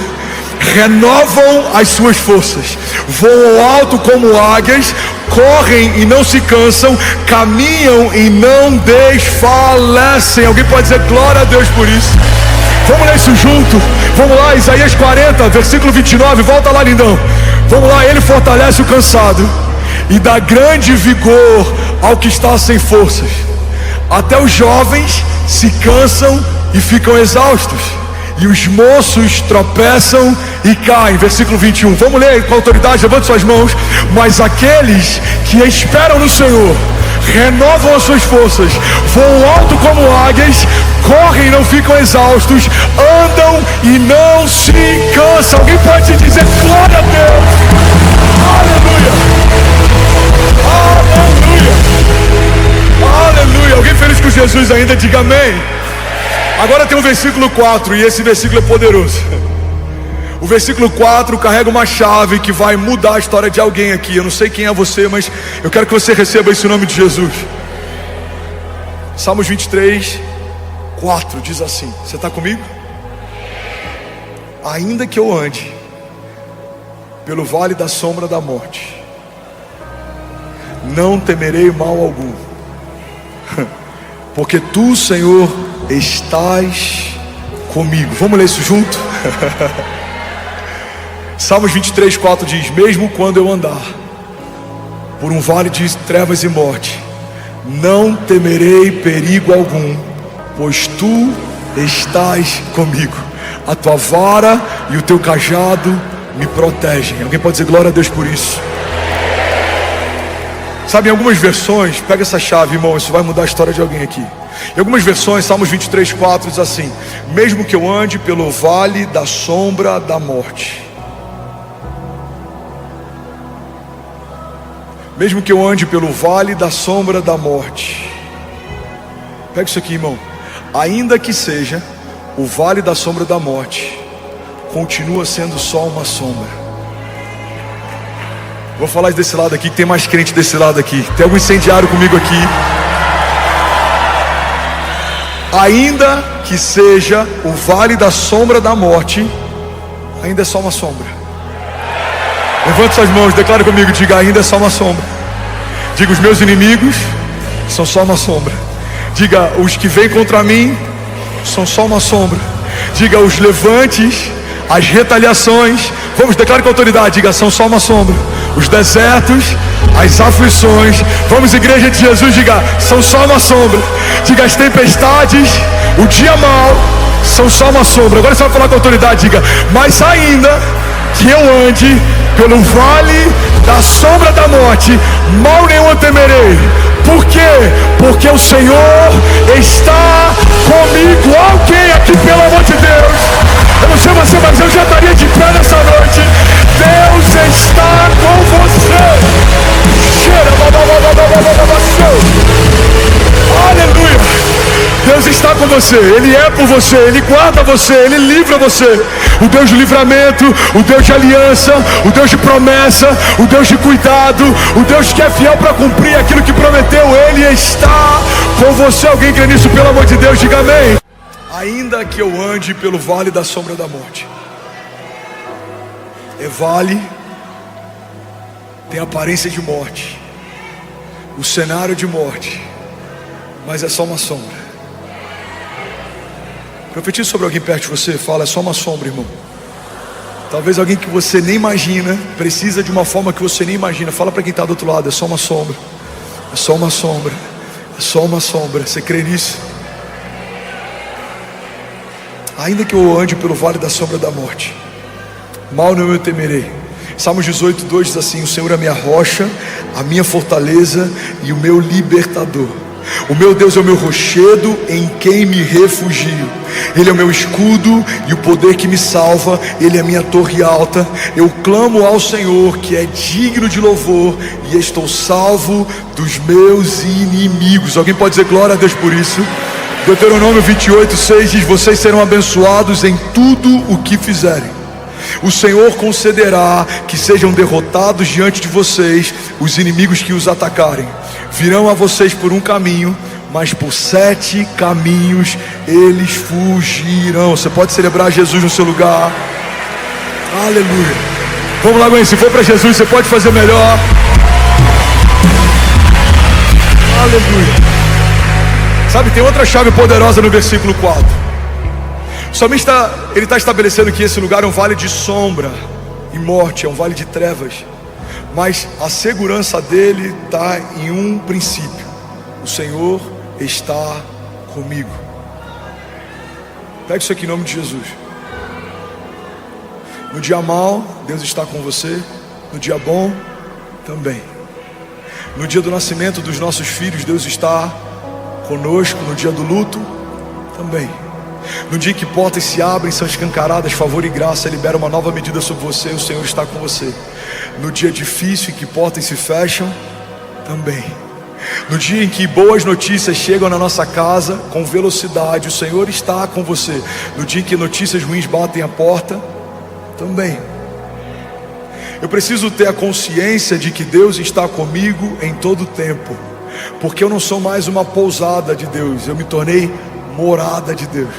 renovam as suas forças, voam alto como águias, correm e não se cansam, caminham e não desfalecem. Alguém pode dizer glória a Deus por isso? Vamos ler isso junto. Vamos lá, Isaías 40, versículo 29. Volta lá, lindão. Vamos lá, ele fortalece o cansado e dá grande vigor ao que está sem forças. Até os jovens se cansam e ficam exaustos, e os moços tropeçam e caem. Versículo 21. Vamos ler com autoridade, levante suas mãos. Mas aqueles que esperam no Senhor renovam as suas forças, voam alto como águias, correm e não ficam exaustos, andam e não se cansam. Alguém pode dizer glória a Deus? Aleluia! Aleluia! Aleluia! Alguém feliz com Jesus ainda? Diga amém. Agora tem o versículo 4, e esse versículo é poderoso. O versículo 4 carrega uma chave que vai mudar a história de alguém aqui. Eu não sei quem é você, mas eu quero que você receba isso em nome de Jesus. Salmos 23, 4 diz assim. Você está comigo? Ainda que eu ande pelo vale da sombra da morte, não temerei mal algum, porque tu, Senhor, estás comigo. Vamos ler isso junto? Salmos 23, 4 diz: mesmo quando eu andar por um vale de trevas e morte, não temerei perigo algum, pois tu estás comigo. A tua vara e o teu cajado me protegem. Alguém pode dizer glória a Deus por isso? Sabe, em algumas versões, pega essa chave, irmão, isso vai mudar a história de alguém aqui. Em algumas versões, Salmos 23, 4 diz assim: mesmo que eu ande pelo vale da sombra da morte, mesmo que eu ande pelo vale da sombra da morte, pega isso aqui, irmão, ainda que seja o vale da sombra da morte, continua sendo só uma sombra. Vou falar desse lado aqui, que tem mais crente desse lado aqui. Tem algum incendiário comigo aqui? Ainda que seja o vale da sombra da morte, ainda é só uma sombra. Levante suas mãos, declare comigo, diga: ainda é só uma sombra. Diga: os meus inimigos são só uma sombra. Diga: os que vêm contra mim são só uma sombra. Diga: os levantes, as retaliações, vamos, declare com autoridade, diga: são só uma sombra. Os desertos, as aflições, vamos, igreja de Jesus, diga: são só uma sombra. Diga: as tempestades, o dia mau, são só uma sombra. Agora você vai falar com autoridade, diga: mas ainda que eu ande pelo vale da sombra da morte, mal nenhum eu temerei. Por quê? Porque o Senhor está comigo. Alguém aqui, pelo amor de Deus, eu não sei você, mas eu já estaria de pé nessa noite. Deus está com você. Aleluia. Deus está com você, Ele é por você, Ele guarda você, Ele livra você. O Deus de livramento, o Deus de aliança, o Deus de promessa, o Deus de cuidado, o Deus que é fiel para cumprir aquilo que prometeu, Ele está com você. Alguém crê nisso, pelo amor de Deus, diga amém. Ainda que eu ande pelo vale da sombra da morte, é vale, tem aparência de morte, o cenário de morte, mas é só uma sombra. Profetiza sobre alguém perto de você, fala: é só uma sombra, irmão. Talvez alguém que você nem imagina precisa de uma forma que você nem imagina. Fala para quem está do outro lado: é só uma sombra, é só uma sombra, é só uma sombra. Você crê nisso? Ainda que eu ande pelo vale da sombra da morte, mal não eu temerei. Salmos 18, 2 diz assim: o Senhor é a minha rocha, a minha fortaleza e o meu libertador. O meu Deus é o meu rochedo em quem me refugio. Ele é o meu escudo e o poder que me salva. Ele é a minha torre alta. Eu clamo ao Senhor, que é digno de louvor, e estou salvo dos meus inimigos. Alguém pode dizer glória a Deus por isso? Deuteronômio 28, 6 diz: vocês serão abençoados em tudo o que fizerem. O Senhor concederá que sejam derrotados diante de vocês os inimigos que os atacarem. Virão a vocês por um caminho, mas por 7 caminhos eles fugirão. Você pode celebrar Jesus no seu lugar. Aleluia. Vamos lá, Gwen, se for para Jesus, você pode fazer melhor. Aleluia. Sabe, tem outra chave poderosa no versículo 4. O salmista, ele está estabelecendo que esse lugar é um vale de sombra e morte, é um vale de trevas. Mas a segurança dele está em um princípio: o Senhor está comigo. Pega isso aqui em nome de Jesus. No dia mau, Deus está com você. No dia bom, também. No dia do nascimento dos nossos filhos, Deus está conosco. No dia do luto, também. No dia que portas se abrem, são escancaradas, favor e graça libera uma nova medida sobre você, o Senhor está com você. No dia difícil em que portas se fecham, também. No dia em que boas notícias chegam na nossa casa com velocidade, o Senhor está com você. No dia em que notícias ruins batem a porta, também. Eu preciso ter a consciência de que Deus está comigo em todo o tempo, porque eu não sou mais uma pousada de Deus, eu me tornei morada de Deus.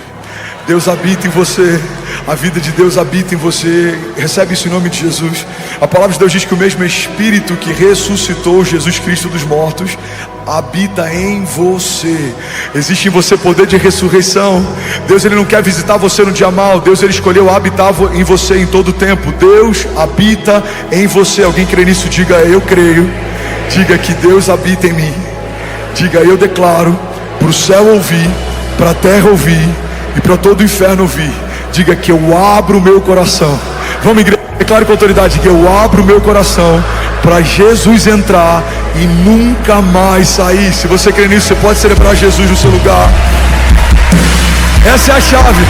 Deus habita em você, a vida de Deus habita em você. Recebe isso em nome de Jesus. A palavra de Deus diz que o mesmo Espírito que ressuscitou Jesus Cristo dos mortos habita em você. Existe em você poder de ressurreição. Deus, ele não quer visitar você no dia mau. Deus, ele escolheu habitar em você em todo o tempo. Deus habita em você. Alguém crê nisso? Diga: eu creio. Diga que Deus habita em mim. Diga: eu declaro para o céu ouvir, para a terra ouvir e para todo o inferno ouvir. Diga que eu abro o meu coração. Vamos, igreja, declare com autoridade que eu abro o meu coração para Jesus entrar e nunca mais sair. Se você crê nisso, você pode celebrar Jesus no seu lugar. Essa é a chave.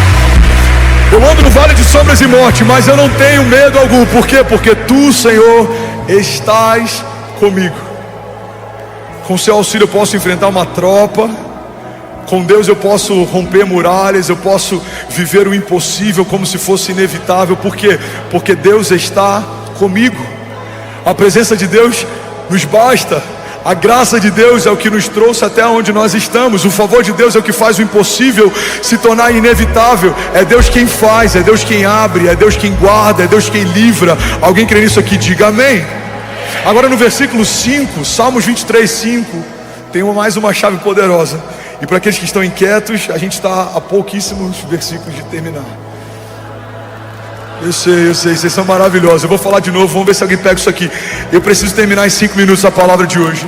Eu ando no vale de sombras e morte, mas eu não tenho medo algum. Por quê? Porque tu, Senhor, estás comigo. Com seu auxílio eu posso enfrentar uma tropa. Com Deus eu posso romper muralhas, eu posso viver o impossível como se fosse inevitável. Por quê? Porque Deus está comigo. A presença de Deus nos basta. A graça de Deus é o que nos trouxe até onde nós estamos. O favor de Deus é o que faz o impossível se tornar inevitável. É Deus quem faz, é Deus quem abre, é Deus quem guarda, é Deus quem livra. Alguém crê nisso aqui? Diga amém. Agora no versículo 5, Salmos 23, 5, tem mais uma chave poderosa. E para aqueles que estão inquietos, a gente está a pouquíssimos versículos de terminar. Eu sei, vocês são maravilhosos. Eu vou falar de novo, vamos ver se alguém pega isso aqui. Eu preciso terminar em 5 minutos a palavra de hoje.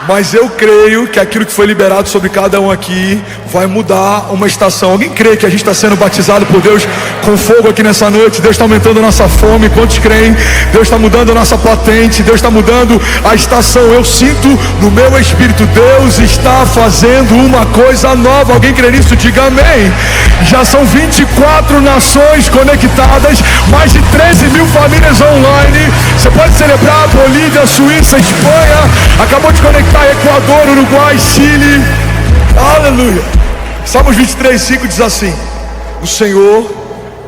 Mas eu creio que aquilo que foi liberado sobre cada um aqui vai mudar uma estação. Alguém crê que a gente está sendo batizado por Deus com fogo aqui nessa noite? Deus está aumentando a nossa fome. Quantos creem? Deus está mudando a nossa patente. Deus está mudando a estação. Eu sinto no meu espírito, Deus está fazendo uma coisa nova. Alguém crê nisso? Diga amém. Já são 24 nações conectadas, mais de 13 mil famílias online. Você pode celebrar Bolívia, Suíça, Espanha, acabou de conectar Equador, Uruguai, Chile. Aleluia. Salmos 23, 5 diz assim: o Senhor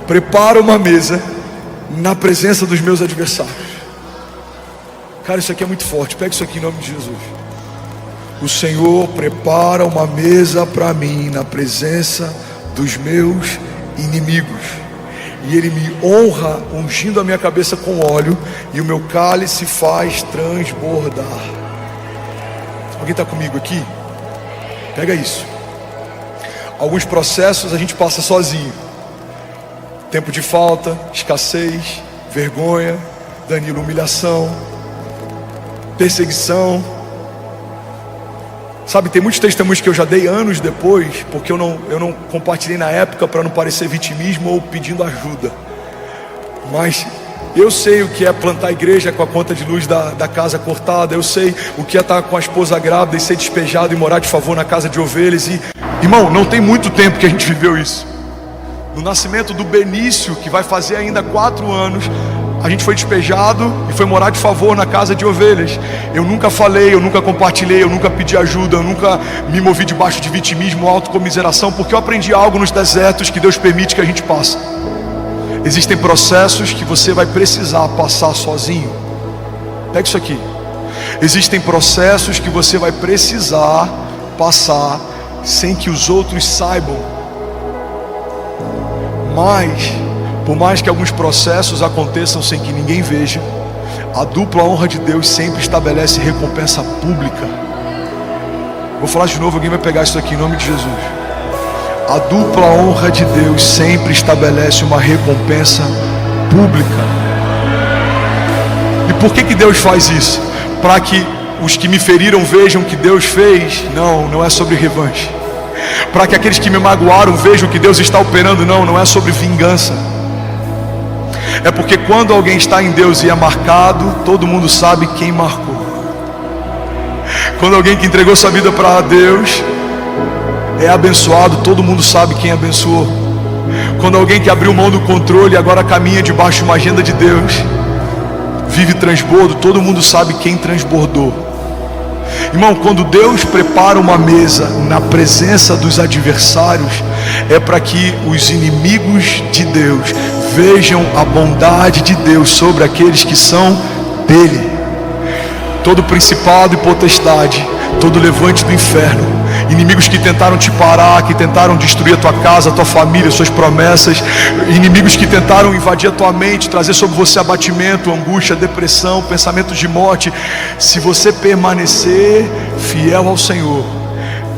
prepara uma mesa na presença dos meus adversários. Cara, isso aqui é muito forte. Pega isso aqui em nome de Jesus. O Senhor prepara uma mesa para mim na presença dos meus inimigos, e Ele me honra ungindo a minha cabeça com óleo, e o meu cálice faz transbordar. Alguém está comigo aqui? Pega isso. Alguns processos a gente passa sozinho. Tempo de falta, escassez, vergonha, Danilo, humilhação, perseguição. Sabe, tem muitos testemunhos que eu já dei anos depois, porque eu não compartilhei na época para não parecer vitimismo ou pedindo ajuda. Mas eu sei o que é plantar igreja com a conta de luz da casa cortada. Eu sei o que é estar com a esposa grávida e ser despejado e morar de favor na casa de ovelhas. E, irmão, não tem muito tempo que a gente viveu isso. No nascimento do Benício, que vai fazer ainda 4 anos, a gente foi despejado e foi morar de favor na casa de ovelhas. Eu nunca falei, eu nunca compartilhei, eu nunca pedi ajuda, eu nunca me movi debaixo de vitimismo ou autocomiseração, porque eu aprendi algo nos desertos que Deus permite que a gente passe. Existem processos que você vai precisar passar sozinho. Pega isso aqui. Existem processos que você vai precisar passar sem que os outros saibam. Mas por mais que alguns processos aconteçam sem que ninguém veja, a dupla honra de Deus sempre estabelece recompensa pública. Vou falar de novo, alguém vai pegar isso aqui em nome de Jesus. A dupla honra de Deus sempre estabelece uma recompensa pública. E por que Deus faz isso? Para que os que me feriram vejam o que Deus fez. Não é sobre revanche. Para que aqueles que me magoaram vejam que Deus está operando. Não é sobre vingança. É porque quando alguém está em Deus e é marcado, todo mundo sabe quem marcou. Quando alguém que entregou sua vida para Deus é abençoado, todo mundo sabe quem abençoou. Quando alguém que abriu mão do controle e agora caminha debaixo de uma agenda de Deus, vive transbordo, todo mundo sabe quem transbordou. Irmão, quando Deus prepara uma mesa na presença dos adversários, é para que os inimigos de Deus vejam a bondade de Deus sobre aqueles que são dele. Todo principado e potestade, todo levante do inferno, inimigos que tentaram te parar, que tentaram destruir a tua casa, a tua família, suas promessas, inimigos que tentaram invadir a tua mente, trazer sobre você abatimento, angústia, depressão, pensamentos de morte. Se você permanecer fiel ao Senhor,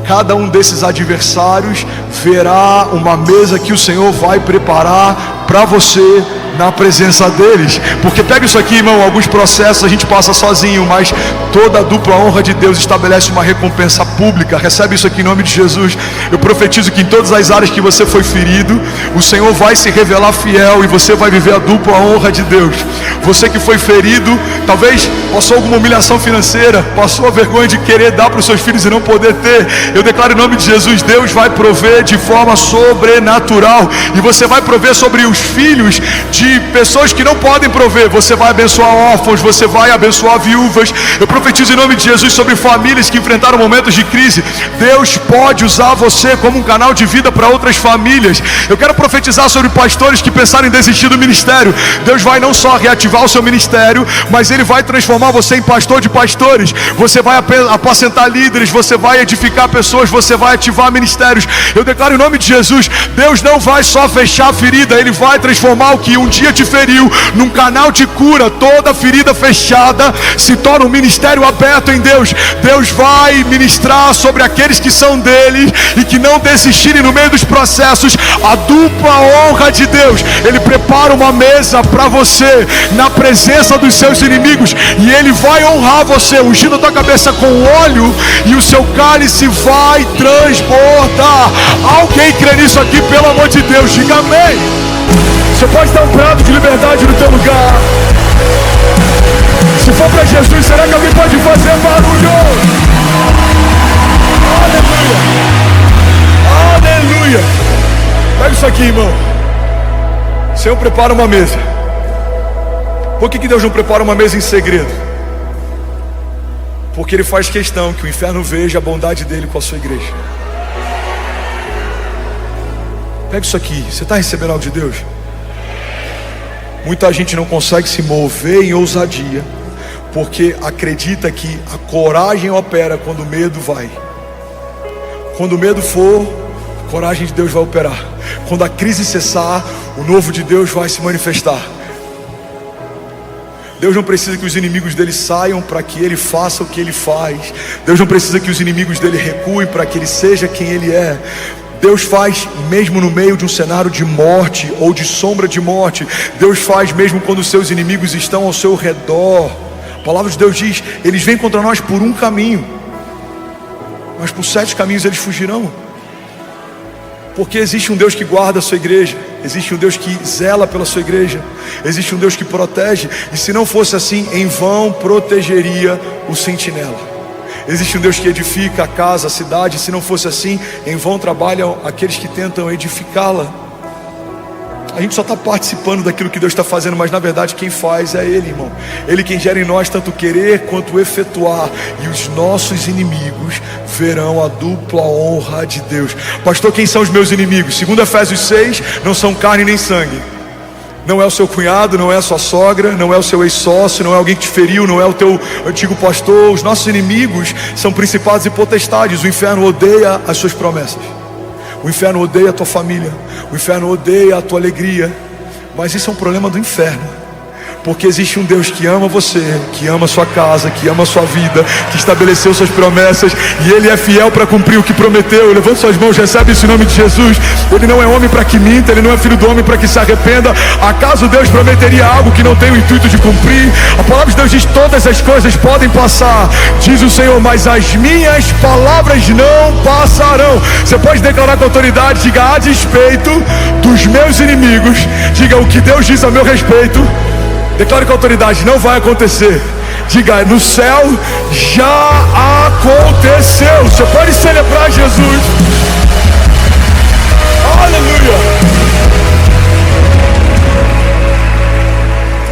cada um desses adversários verá uma mesa que o Senhor vai preparar para você na presença deles. Porque pega isso aqui, irmão, alguns processos a gente passa sozinho, mas toda a dupla honra de Deus estabelece uma recompensa pública. Recebe isso aqui em nome de Jesus. Eu profetizo que em todas as áreas que você foi ferido, o Senhor vai se revelar fiel e você vai viver a dupla honra de Deus. Você que foi ferido, talvez passou alguma humilhação financeira, passou a vergonha de querer dar para os seus filhos e não poder ter. Eu declaro em nome de Jesus, Deus vai prover de forma sobrenatural, e você vai prover sobre os filhos de pessoas que não podem prover. Você vai abençoar órfãos, você vai abençoar viúvas. Eu profetizo em nome de Jesus sobre famílias que enfrentaram momentos de crise. Deus pode usar você como um canal de vida para outras famílias. Eu quero profetizar sobre pastores que pensaram em desistir do ministério. Deus vai não só reativar o seu ministério, mas Ele vai transformar você em pastor de pastores. Você vai apacentar líderes, você vai edificar pessoas, você vai ativar ministérios. Eu declaro em nome de Jesus, Deus não vai só fechar a ferida, Ele vai transformar o que um dia te feriu num canal de cura. Toda ferida fechada se torna um ministério aberto em Deus. Deus vai ministrar sobre aqueles que são dele e que não desistirem no meio dos processos. A dupla honra de Deus. Ele prepara uma mesa para você na presença dos seus inimigos, e Ele vai honrar você, ungindo a tua cabeça com óleo, e o seu cálice vai transbordar. Alguém crê nisso aqui, pelo amor de Deus, diga amém. Você pode dar um brado de liberdade no teu lugar. Se for para Jesus, será que alguém pode fazer barulho? Aleluia! Aleluia! Pega isso aqui, irmão. O Senhor prepara uma mesa. Por que Deus não prepara uma mesa em segredo? Porque Ele faz questão que o inferno veja a bondade dele com a sua igreja. Pega isso aqui. Você está recebendo algo de Deus? Muita gente não consegue se mover em ousadia, porque acredita que a coragem opera quando o medo vai. Quando o medo for, a coragem de Deus vai operar. Quando a crise cessar, o novo de Deus vai se manifestar. Deus não precisa que os inimigos dele saiam para que ele faça o que ele faz. Deus não precisa que os inimigos dele recuem para que ele seja quem ele é. Deus faz mesmo no meio de um cenário de morte ou de sombra de morte. Deus faz mesmo quando os seus inimigos estão ao seu redor. A palavra de Deus diz: eles vêm contra nós por um caminho, mas por 7 caminhos eles fugirão. Porque existe um Deus que guarda a sua igreja, existe um Deus que zela pela sua igreja, existe um Deus que protege. E se não fosse assim, em vão protegeria o sentinela. Existe um Deus que edifica a casa, a cidade. Se não fosse assim, em vão trabalham aqueles que tentam edificá-la. A gente só está participando daquilo que Deus está fazendo, mas na verdade quem faz é Ele, irmão. Ele quem gera em nós tanto querer quanto efetuar. E os nossos inimigos verão a dupla honra de Deus. Pastor, quem são os meus inimigos? Segundo Efésios 6, não são carne nem sangue. Não é o seu cunhado, não é a sua sogra, não é o seu ex-sócio, não é alguém que te feriu, não é o teu antigo pastor. Os nossos inimigos são principados e potestades. O inferno odeia as suas promessas. O inferno odeia a tua família. O inferno odeia a tua alegria. Mas isso é um problema do inferno. Porque existe um Deus que ama você, que ama a sua casa, que ama a sua vida, que estabeleceu suas promessas, e Ele é fiel para cumprir o que prometeu. Levanta suas mãos, recebe isso em nome de Jesus. Ele não é homem para que minta, Ele não é filho do homem para que se arrependa. Acaso Deus prometeria algo que não tem o intuito de cumprir? A palavra de Deus diz: todas as coisas podem passar, diz o Senhor, mas as minhas palavras não passarão. Você pode declarar com autoridade, diga: a despeito dos meus inimigos, diga: o que Deus diz a meu respeito, declare com autoridade, não vai acontecer. Diga: no céu já aconteceu. Você pode celebrar Jesus. Aleluia.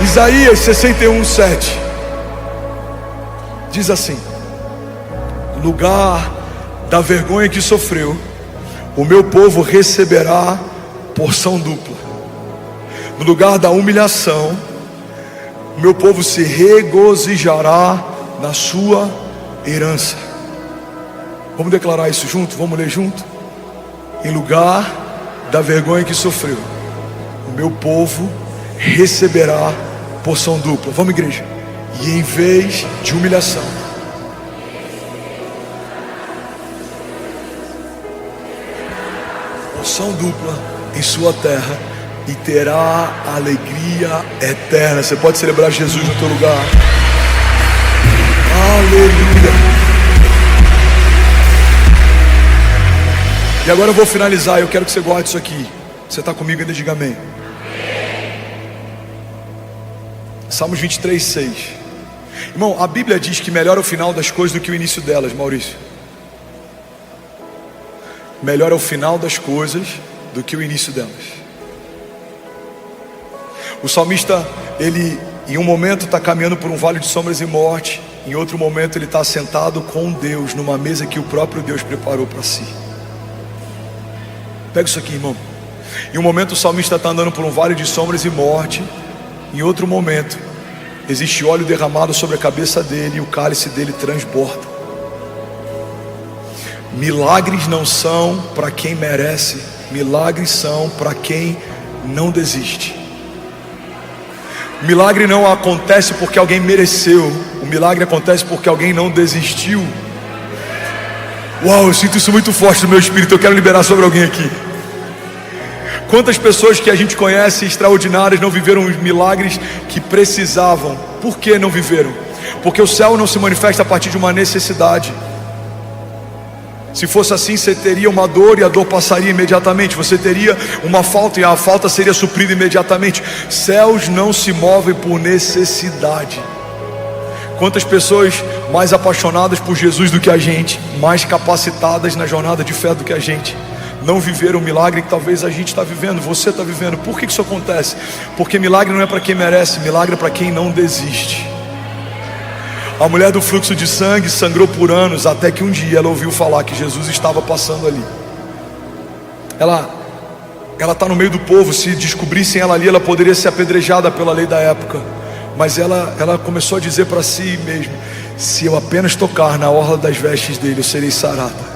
Isaías 61:7 diz assim: no lugar da vergonha que sofreu, o meu povo receberá porção dupla. No lugar da humilhação, o meu povo se regozijará na sua herança. Vamos declarar isso junto? Vamos ler junto? Em lugar da vergonha que sofreu, o meu povo receberá porção dupla. Vamos, igreja. E em vez de humilhação, porção dupla em sua terra, e terá alegria eterna. Você pode celebrar Jesus no teu lugar. Aleluia. E agora eu vou finalizar. Eu quero que você guarde isso aqui. Você está comigo ainda? Diga amém. Salmos 23:6. Irmão, a Bíblia diz que melhor é o final das coisas do que o início delas, Maurício. Melhor é o final das coisas do que o início delas. O salmista, ele em um momento está caminhando por um vale de sombras e morte, em outro momento ele está sentado com Deus numa mesa que o próprio Deus preparou para si. Pega isso aqui, irmão. Em um momento o salmista está andando por um vale de sombras e morte, em outro momento existe óleo derramado sobre a cabeça dele e o cálice dele transborda. Milagres não são para quem merece, milagres são para quem não desiste. O milagre não acontece porque alguém mereceu, o milagre acontece porque alguém não desistiu. Uau, eu sinto isso muito forte no meu espírito, eu quero liberar sobre alguém aqui. Quantas pessoas que a gente conhece extraordinárias não viveram os milagres que precisavam? Por que não viveram? Porque o céu não se manifesta a partir de uma necessidade. Se fosse assim, você teria uma dor e a dor passaria imediatamente. Você teria uma falta e a falta seria suprida imediatamente. Céus não se movem por necessidade. Quantas pessoas mais apaixonadas por Jesus do que a gente, mais capacitadas na jornada de fé do que a gente, não viveram o milagre que talvez a gente está vivendo, você está vivendo. Por que isso acontece? Porque milagre não é para quem merece, milagre é para quem não desiste. A mulher do fluxo de sangue sangrou por anos, até que um dia ela ouviu falar que Jesus estava passando ali. Ela está no meio do povo. Se descobrissem ela ali, ela poderia ser apedrejada pela lei da época. Mas ela começou a dizer para si mesma: se eu apenas tocar na orla das vestes dele, eu serei sarada.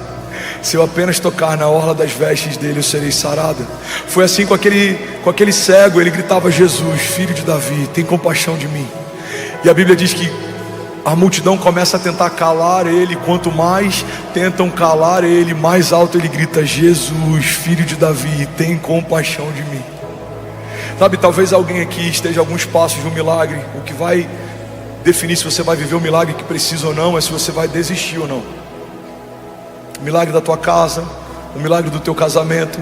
Se eu apenas tocar na orla das vestes dele, eu serei sarada. Foi assim com aquele cego. Ele gritava: Jesus, filho de Davi, tem compaixão de mim. E a Bíblia diz que a multidão começa a tentar calar ele. Quanto mais tentam calar ele, mais alto ele grita: Jesus, filho de Davi, tem compaixão de mim. Sabe, talvez alguém aqui esteja a alguns passos de um milagre. O que vai definir se você vai viver o milagre que precisa ou não é se você vai desistir ou não. O milagre da tua casa, o milagre do teu casamento,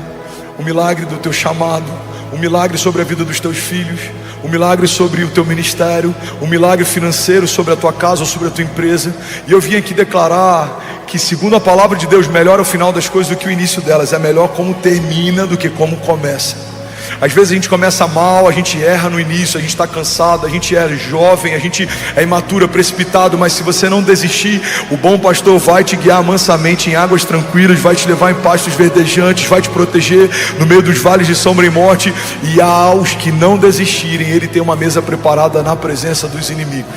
o milagre do teu chamado, o milagre sobre a vida dos teus filhos, o milagre sobre o teu ministério, o milagre financeiro sobre a tua casa ou sobre a tua empresa. E eu vim aqui declarar que, segundo a palavra de Deus, melhor é o final das coisas do que o início delas. É melhor como termina do que como começa. Às vezes a gente começa mal, a gente erra no início, a gente está cansado, a gente é jovem, a gente é imaturo, é precipitado. Mas se você não desistir, o bom pastor vai te guiar mansamente em águas tranquilas, vai te levar em pastos verdejantes, vai te proteger no meio dos vales de sombra e morte. E aos que não desistirem, Ele tem uma mesa preparada na presença dos inimigos.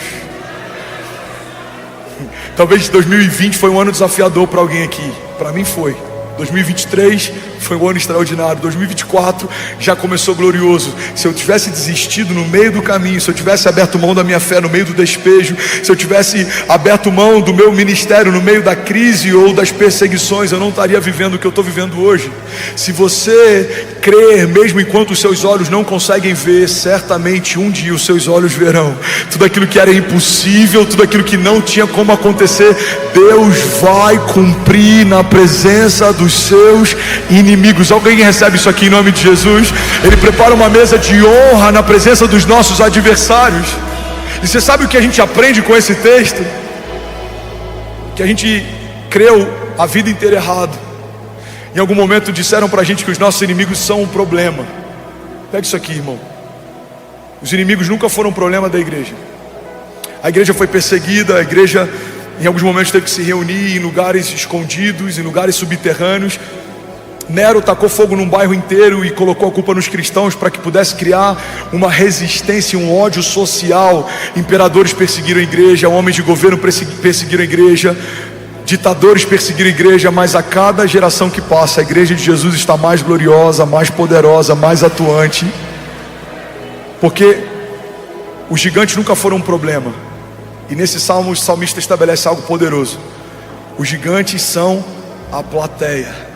Talvez 2020 foi um ano desafiador para alguém aqui. Para mim foi. 2023 foi um ano extraordinário. 2024 já começou glorioso. Se eu tivesse desistido no meio do caminho, se eu tivesse aberto mão da minha fé no meio do despejo, se eu tivesse aberto mão do meu ministério no meio da crise ou das perseguições, eu não estaria vivendo o que eu estou vivendo hoje. Se você crer, mesmo enquanto os seus olhos não conseguem ver, certamente um dia os seus olhos verão. Tudo aquilo que era impossível, tudo aquilo que não tinha como acontecer, Deus vai cumprir na presença dos seus inimigos. Alguém recebe isso aqui em nome de Jesus? Ele prepara uma mesa de honra na presença dos nossos adversários. E você sabe o que a gente aprende com esse texto? Que a gente creu a vida inteira errado. Em algum momento disseram pra gente que os nossos inimigos são um problema. Pega isso aqui, irmão. Os inimigos nunca foram um problema da igreja. A igreja foi perseguida, a igreja em alguns momentos teve que se reunir em lugares escondidos, em lugares subterrâneos. Nero tacou fogo num bairro inteiro e colocou a culpa nos cristãos para que pudesse criar uma resistência, um ódio social. Imperadores perseguiram a igreja, homens de governo perseguiram a igreja, ditadores perseguiram a igreja, mas a cada geração que passa, a igreja de Jesus está mais gloriosa, mais poderosa, mais atuante, porque os gigantes nunca foram um problema. E nesse salmo o salmista estabelece algo poderoso: os gigantes são a plateia.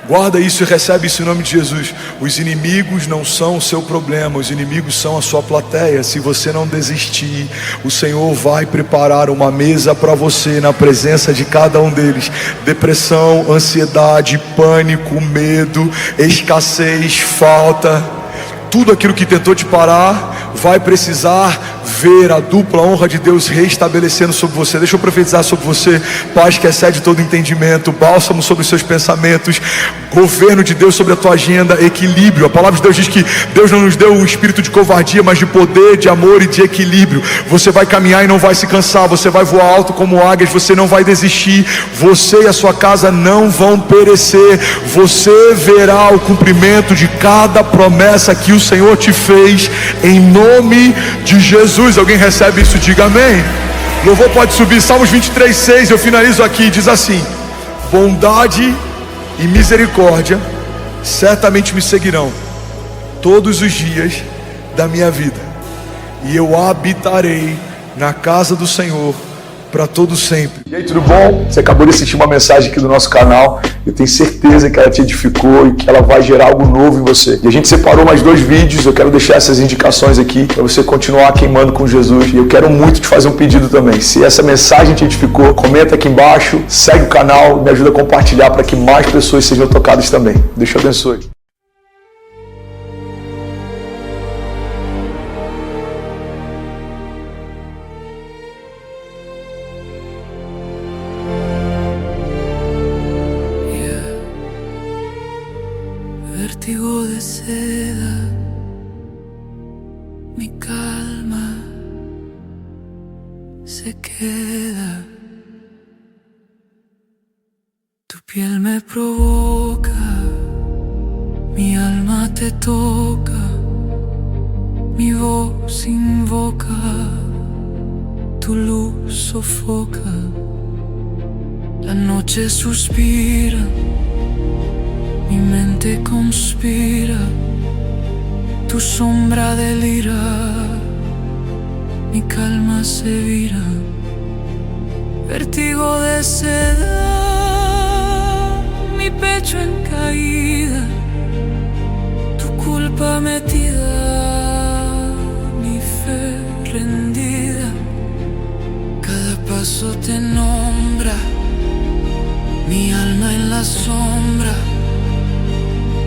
Guarda isso e recebe isso em nome de Jesus. Os inimigos não são o seu problema, os inimigos são a sua plateia. Se você não desistir, o Senhor vai preparar uma mesa para você na presença de cada um deles. Depressão, ansiedade, pânico, medo, escassez, falta, tudo aquilo que tentou te parar vai precisar ver a dupla honra de Deus restabelecendo sobre você. Deixa eu profetizar sobre você: paz que excede todo entendimento, bálsamo sobre os seus pensamentos, governo de Deus sobre a tua agenda, equilíbrio. A palavra de Deus diz que Deus não nos deu um espírito de covardia, mas de poder, de amor e de equilíbrio. Você vai caminhar e não vai se cansar, você vai voar alto como águias, você não vai desistir, você e a sua casa não vão perecer. Você verá o cumprimento de cada promessa que o Senhor te fez, em nome de Jesus. Alguém recebe isso? Diga amém. Louvor pode subir. Salmos 23:6, eu finalizo aqui, diz assim: bondade e misericórdia certamente me seguirão todos os dias da minha vida, e eu habitarei na casa do Senhor para todo sempre. E aí, tudo bom? Você acabou de assistir uma mensagem aqui do nosso canal. Eu tenho certeza que ela te edificou e que ela vai gerar algo novo em você. E a gente separou mais 2 vídeos. Eu quero deixar essas indicações aqui para você continuar queimando com Jesus. E eu quero muito te fazer um pedido também. Se essa mensagem te edificou, comenta aqui embaixo, segue o canal, me ajuda a compartilhar para que mais pessoas sejam tocadas também. Deus te abençoe. Vértigo de seda, mi calma se queda. Tu piel me provoca, mi alma te toca, mi voz invoca, tu luz sofoca, la noche suspira, mi mente conspira, tu sombra delira, mi calma se vira. Vértigo de seda, mi pecho en caída, tu culpa metida, mi fe rendida. Cada paso te nombra, mi alma en la sombra.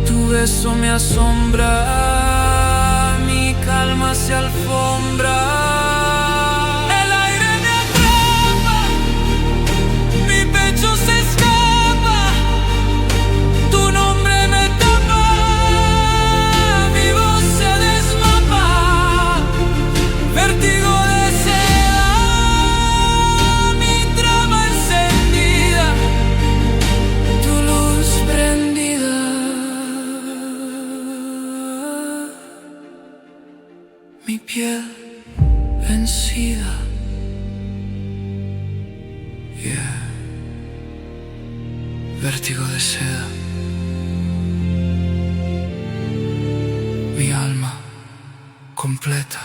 Tu beso me asombra, mi calma se alfombra. El aire me atrapa, mi pecho se escapa, tu nombre me tapa, mi voz se desmapa. Vértigo de seda, mi trama encendida, tu luz prendida. Mi piel vencida. Vértigo de seda. Mi alma completa.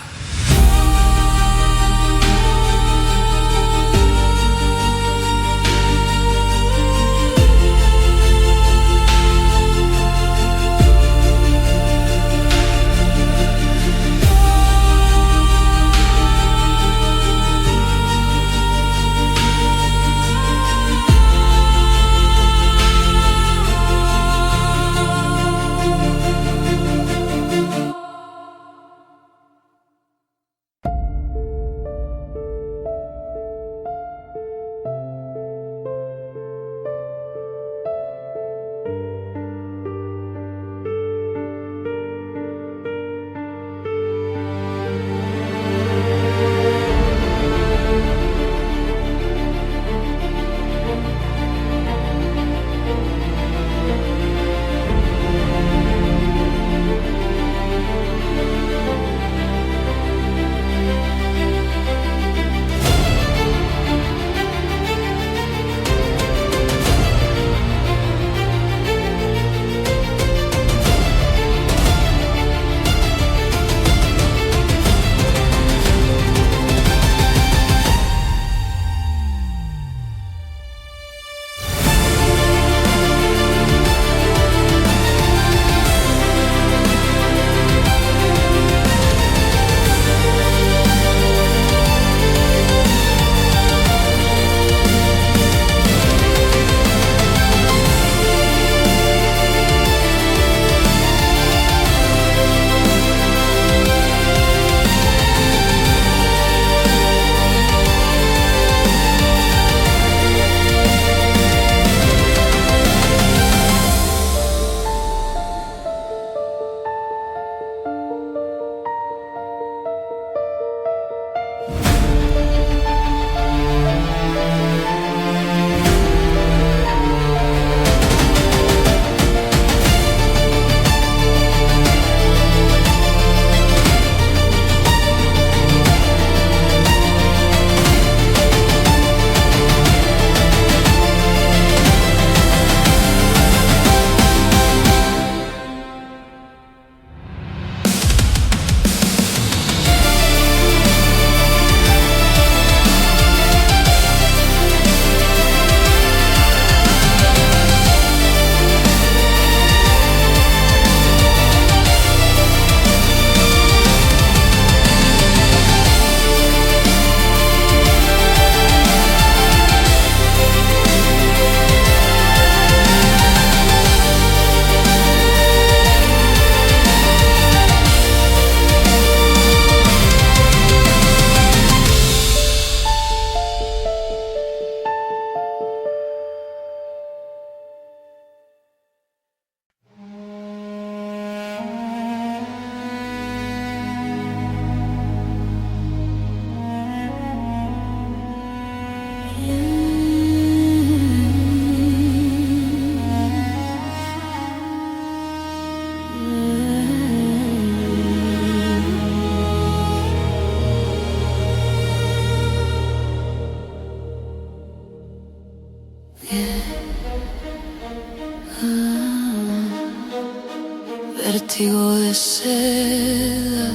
Vértigo de seda,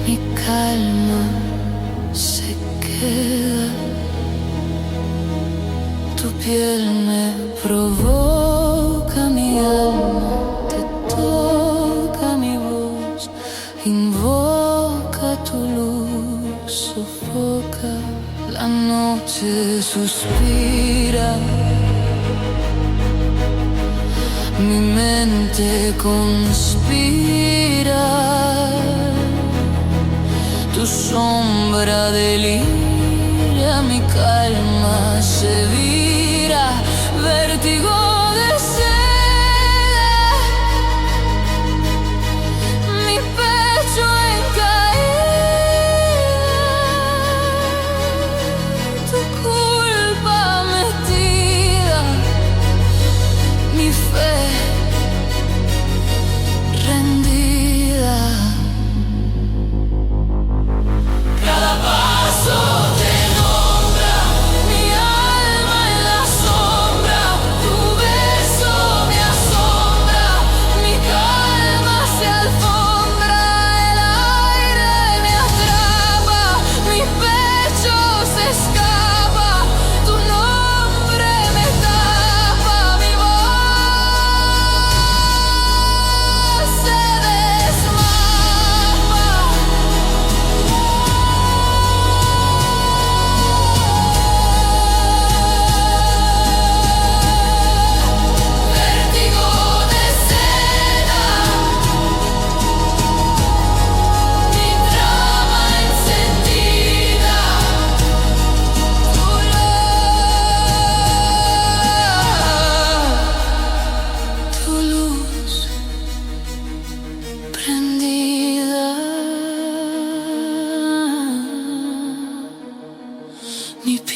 mi calma se queda. Tu piel me provoca, mi alma te toca, mi voz invoca tu luz, sofoca, la noche suspira. Mi mente conspira, tu sombra delira, mi calma se vira, vértigo de seda, mi pecho en caída, tu culpa metida, mi fe rendida. Cada paso te nombra, mi alma en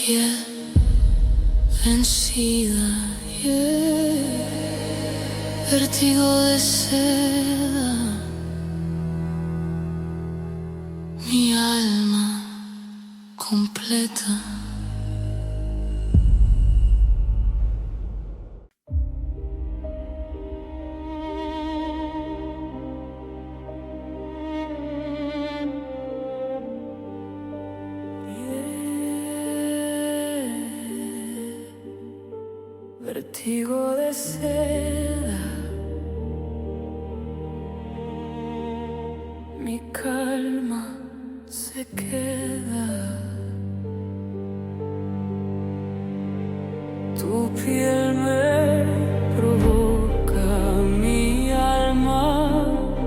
piel vencida, yeah. Vértigo de seda, mi alma completa. Vértigo de seda, mi calma se queda. Tu piel me provoca, mi alma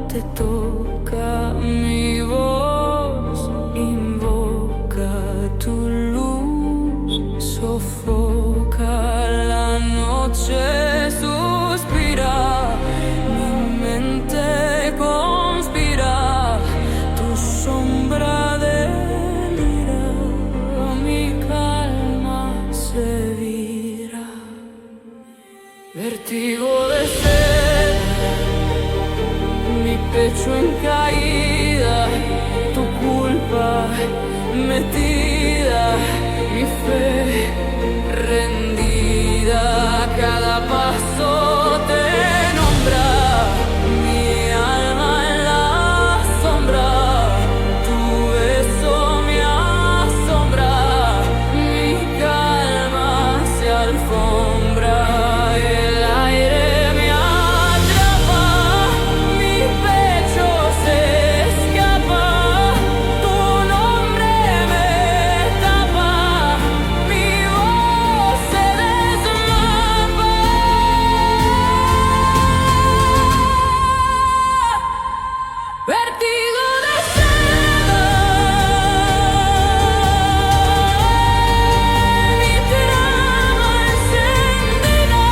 te toca, mi voz invoca, tu luz sofoca. Suspira, mi mente conspira, tu sombra delira, mi calma se vira. Vértigo de seda, mi pecho en caída, tu culpa metida, mi fe rendida. Cada paso te nombra, mi alma en la sombra, tu beso me asombra, mi calma se alfombra, el aire me atrapa, mi pecho se escapa, tu nombre me tapa, mi voz se desmapa. Vértigo de seda, mi trama encendida,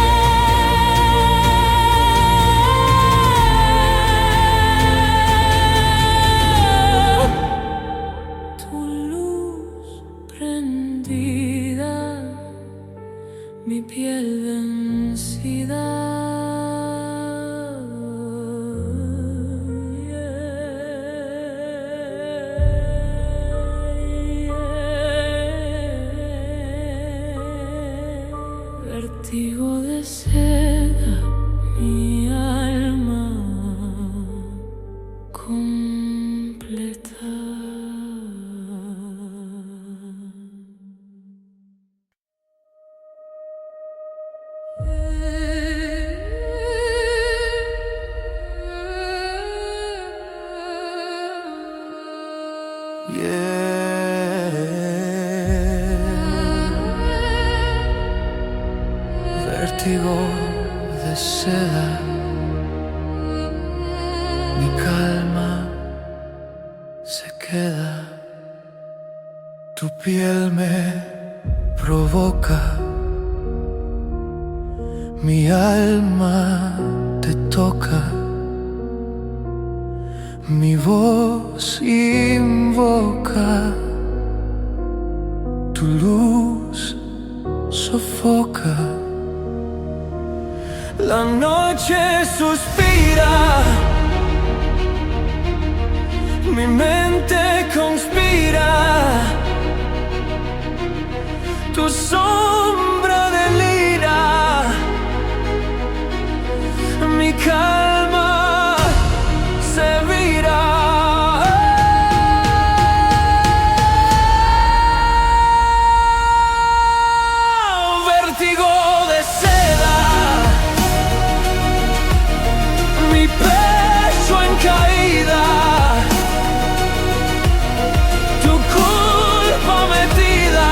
tu luz prendida, mi piel vencida. Vértigo de seda, mi alma completa. Vértigo de seda, mi calma se queda, tu piel me provoca, mi alma te toca, mi voz invoca, tu luz sofoca. La noche suspira, mi mente conspira, tu sombra delira, mi calma se vira. Vértigo de seda, mi pecho en caída, tu culpa metida,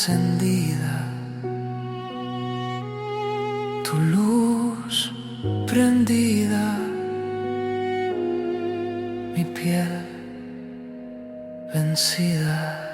encendida, tu luz prendida, mi piel vencida.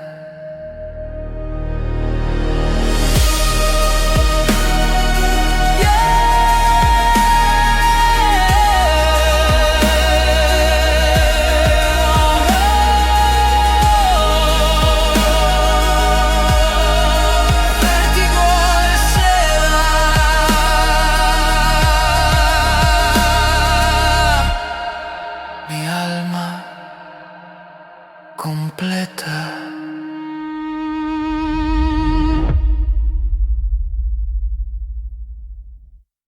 Mi alma completa.